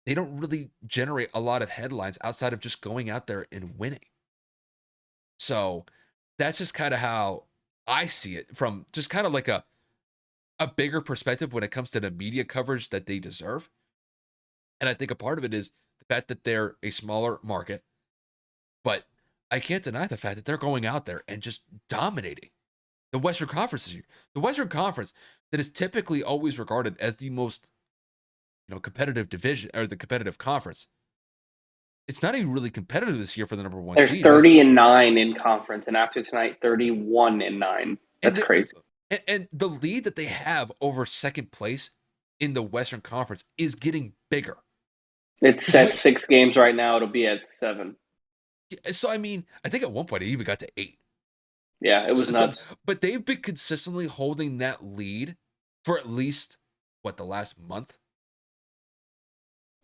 they don't really generate a lot of headlines outside of just going out there and winning. So that's just kind of how I see it from just kind of like a a bigger perspective when it comes to the media coverage that they deserve. And I think a part of it is the fact that they're a smaller market, but I can't deny the fact that they're going out there and just dominating the Western Conference this year. The Western Conference that is typically always regarded as the most, competitive division or the competitive conference. It's not even really competitive this year for the number one They're seed. 30-9 in conference, and after tonight, 31-9. That's crazy. And the lead that they have over second place in the Western Conference is getting bigger. It's set 6 games right now. It'll be at 7. So, I mean, I think at one point it even got to 8. Yeah, it was nuts. But they've been consistently holding that lead for at least, the last month?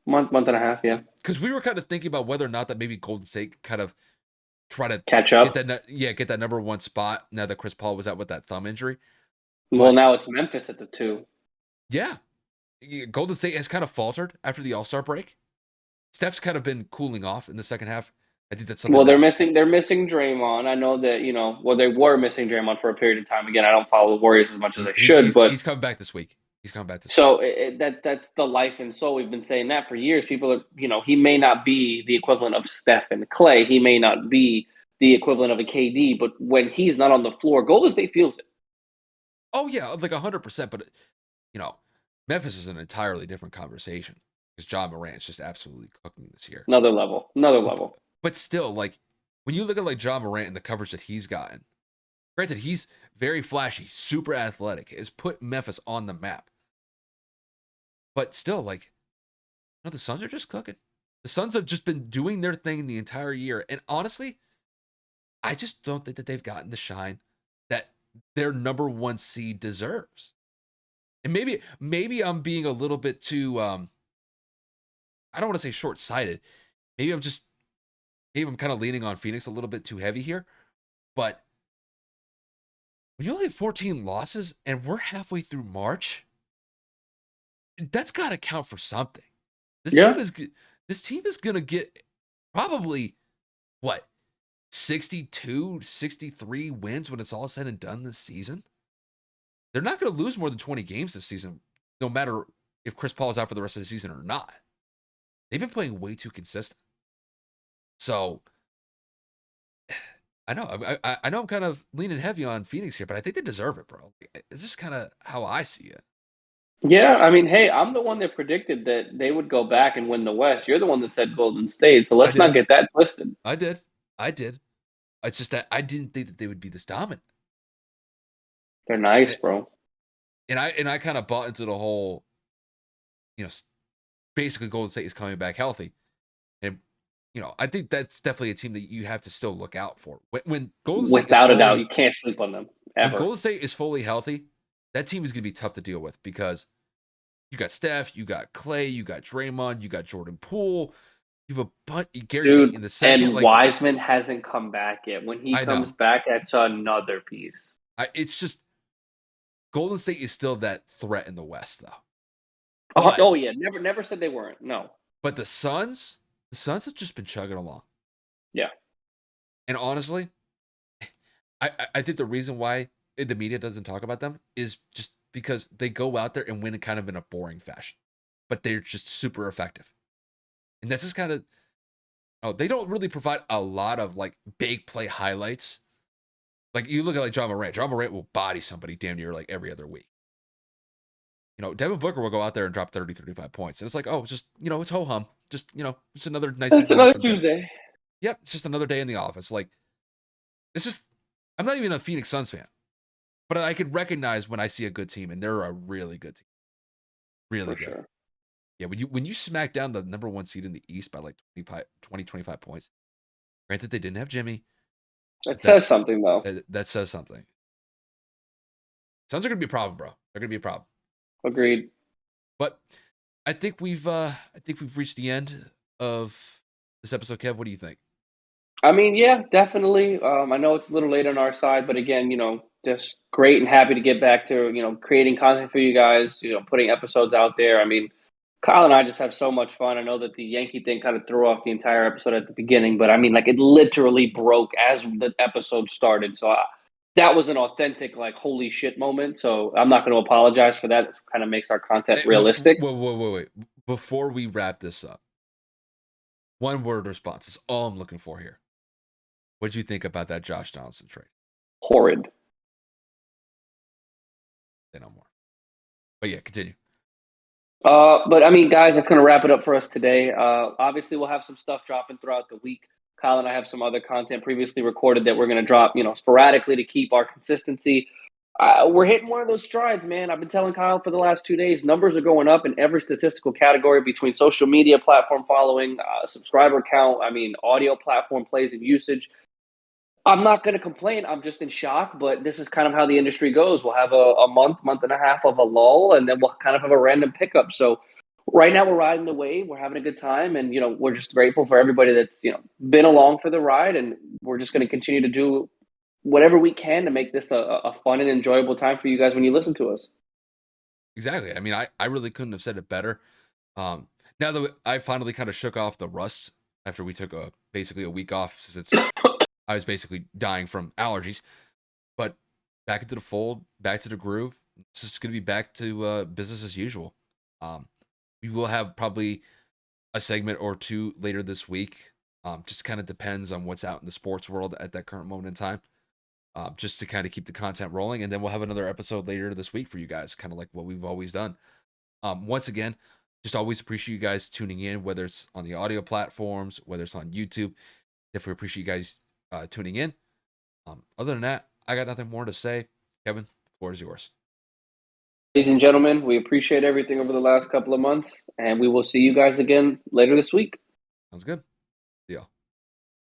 Month and a half, yeah. Because we were kind of thinking about whether or not that maybe Golden State kind of try to catch up. Get that number one spot now that Chris Paul was out with that thumb injury. Well, now it's Memphis at the 2. Yeah. Golden State has kind of faltered after the All-Star break. Steph's kind of been cooling off in the second half. I think that's something. Well, they're missing Draymond. I know that, they were missing Draymond for a period of time. Again, I don't follow the Warriors as much as I should, but he's coming back this week. So that's the life and soul. We've been saying that for years. People are, he may not be the equivalent of Steph and Clay. He may not be the equivalent of a KD, but when he's not on the floor, Golden State feels it. Oh yeah, like 100%. But Memphis is an entirely different conversation because Ja Morant's just absolutely cooking this year. Another level. But still, like when you look at like Ja Morant and the coverage that he's gotten, granted he's very flashy, super athletic, has put Memphis on the map. But still, like, the Suns are just cooking. The Suns have just been doing their thing the entire year. And honestly, I just don't think that they've gotten the shine that their number one seed deserves. And maybe I'm being a little bit too, I don't want to say short-sighted. Maybe I'm kind of leaning on Phoenix a little bit too heavy here. But when you only have 14 losses and we're halfway through March, that's got to count for something. This team is going to get probably 62, 63 wins when it's all said and done this season. They're not going to lose more than 20 games this season, no matter if Chris Paul is out for the rest of the season or not. They've been playing way too consistent. So I know I'm kind of leaning heavy on Phoenix here, but I think they deserve it, bro. It's just kind of how I see it. Yeah, I mean, hey, I'm the one that predicted that they would go back and win the West. You're the one that said Golden State, so let's not get that twisted. I did. It's just that I didn't think that they would be this dominant. They're nice, bro. And I kind of bought into the whole, basically Golden State is coming back healthy. And, I think that's definitely a team that you have to still look out for. When Golden State without a doubt, you can't sleep on them, ever. When Golden State is fully healthy, that team is going to be tough to deal with because you got Steph, you got Clay, you got Draymond, you got Jordan Poole, you have a bunch. Gary Payton in the second, and Wiseman hasn't come back yet. When he comes back, that's another piece. It's just Golden State is still that threat in the West, though. Oh yeah, never said they weren't. No, but the Suns have just been chugging along. Yeah, and honestly, I think the reason why the media doesn't talk about them is just because they go out there and win kind of in a boring fashion, but they're just super effective. And this is kind of, they don't really provide a lot of like big play highlights. Like you look at like John Morant. John Morant will body somebody damn near like every other week. Devin Booker will go out there and drop 30, 35 points. And it's like, it's just, it's ho-hum. Just, it's another nice. It's another Tuesday. Yep. It's just another day in the office. Like, it's just, I'm not even a Phoenix Suns fan. But I could recognize when I see a good team, and they're a really good team. Really good. Sure. Yeah, when you smack down the number one seed in the East by like 25 points, granted they didn't have Jimmy. That says something, though. That says something. Suns are going to be a problem, bro. They're going to be a problem. Agreed. But I think we've reached the end of this episode, Kev. What do you think? I mean, yeah, definitely. I know it's a little late on our side, but again, just great and happy to get back to, creating content for you guys, putting episodes out there. I mean, Kyle and I just have so much fun. I know that the Yankee thing kind of threw off the entire episode at the beginning, but I mean, like it literally broke as the episode started. So that was an authentic, like, holy shit moment. So I'm not going to apologize for that. It kind of makes our content realistic. Wait. Before we wrap this up, one word response is all I'm looking for here. What'd you think about that Josh Donaldson trade? Horrid. Say no more. But yeah, continue. But I mean, guys, that's going to wrap it up for us today. Obviously, we'll have some stuff dropping throughout the week. Kyle and I have some other content previously recorded that we're going to drop, sporadically to keep our consistency. We're hitting one of those strides, man. I've been telling Kyle for the last 2 days, numbers are going up in every statistical category between social media platform following, subscriber count, audio platform plays and usage. I'm not going to complain. I'm just in shock, but this is kind of how the industry goes. We'll have a month and a half of a lull, and then we'll kind of have a random pickup. So right now we're riding the wave. We're having a good time, and we're just grateful for everybody that's been along for the ride, and we're just going to continue to do whatever we can to make this a fun and enjoyable time for you guys when you listen to us. Exactly. I mean, I really couldn't have said it better. Now that I finally kind of shook off the rust after we took basically a week off, since I was basically dying from allergies. But back into the fold, back to the groove. It's just going to be back to business as usual. We will have probably a segment or two later this week. Just kind of depends on what's out in the sports world at that current moment in time. Just to kind of keep the content rolling. And then we'll have another episode later this week for you guys, kind of like what we've always done. Once again, just always appreciate you guys tuning in, whether it's on the audio platforms, whether it's on YouTube. Definitely appreciate you guys tuning in. Other than that, I got nothing more to say. Kevin, the floor is yours. Ladies and gentlemen, we appreciate everything over the last couple of months, and we will see you guys again later this week. Sounds good.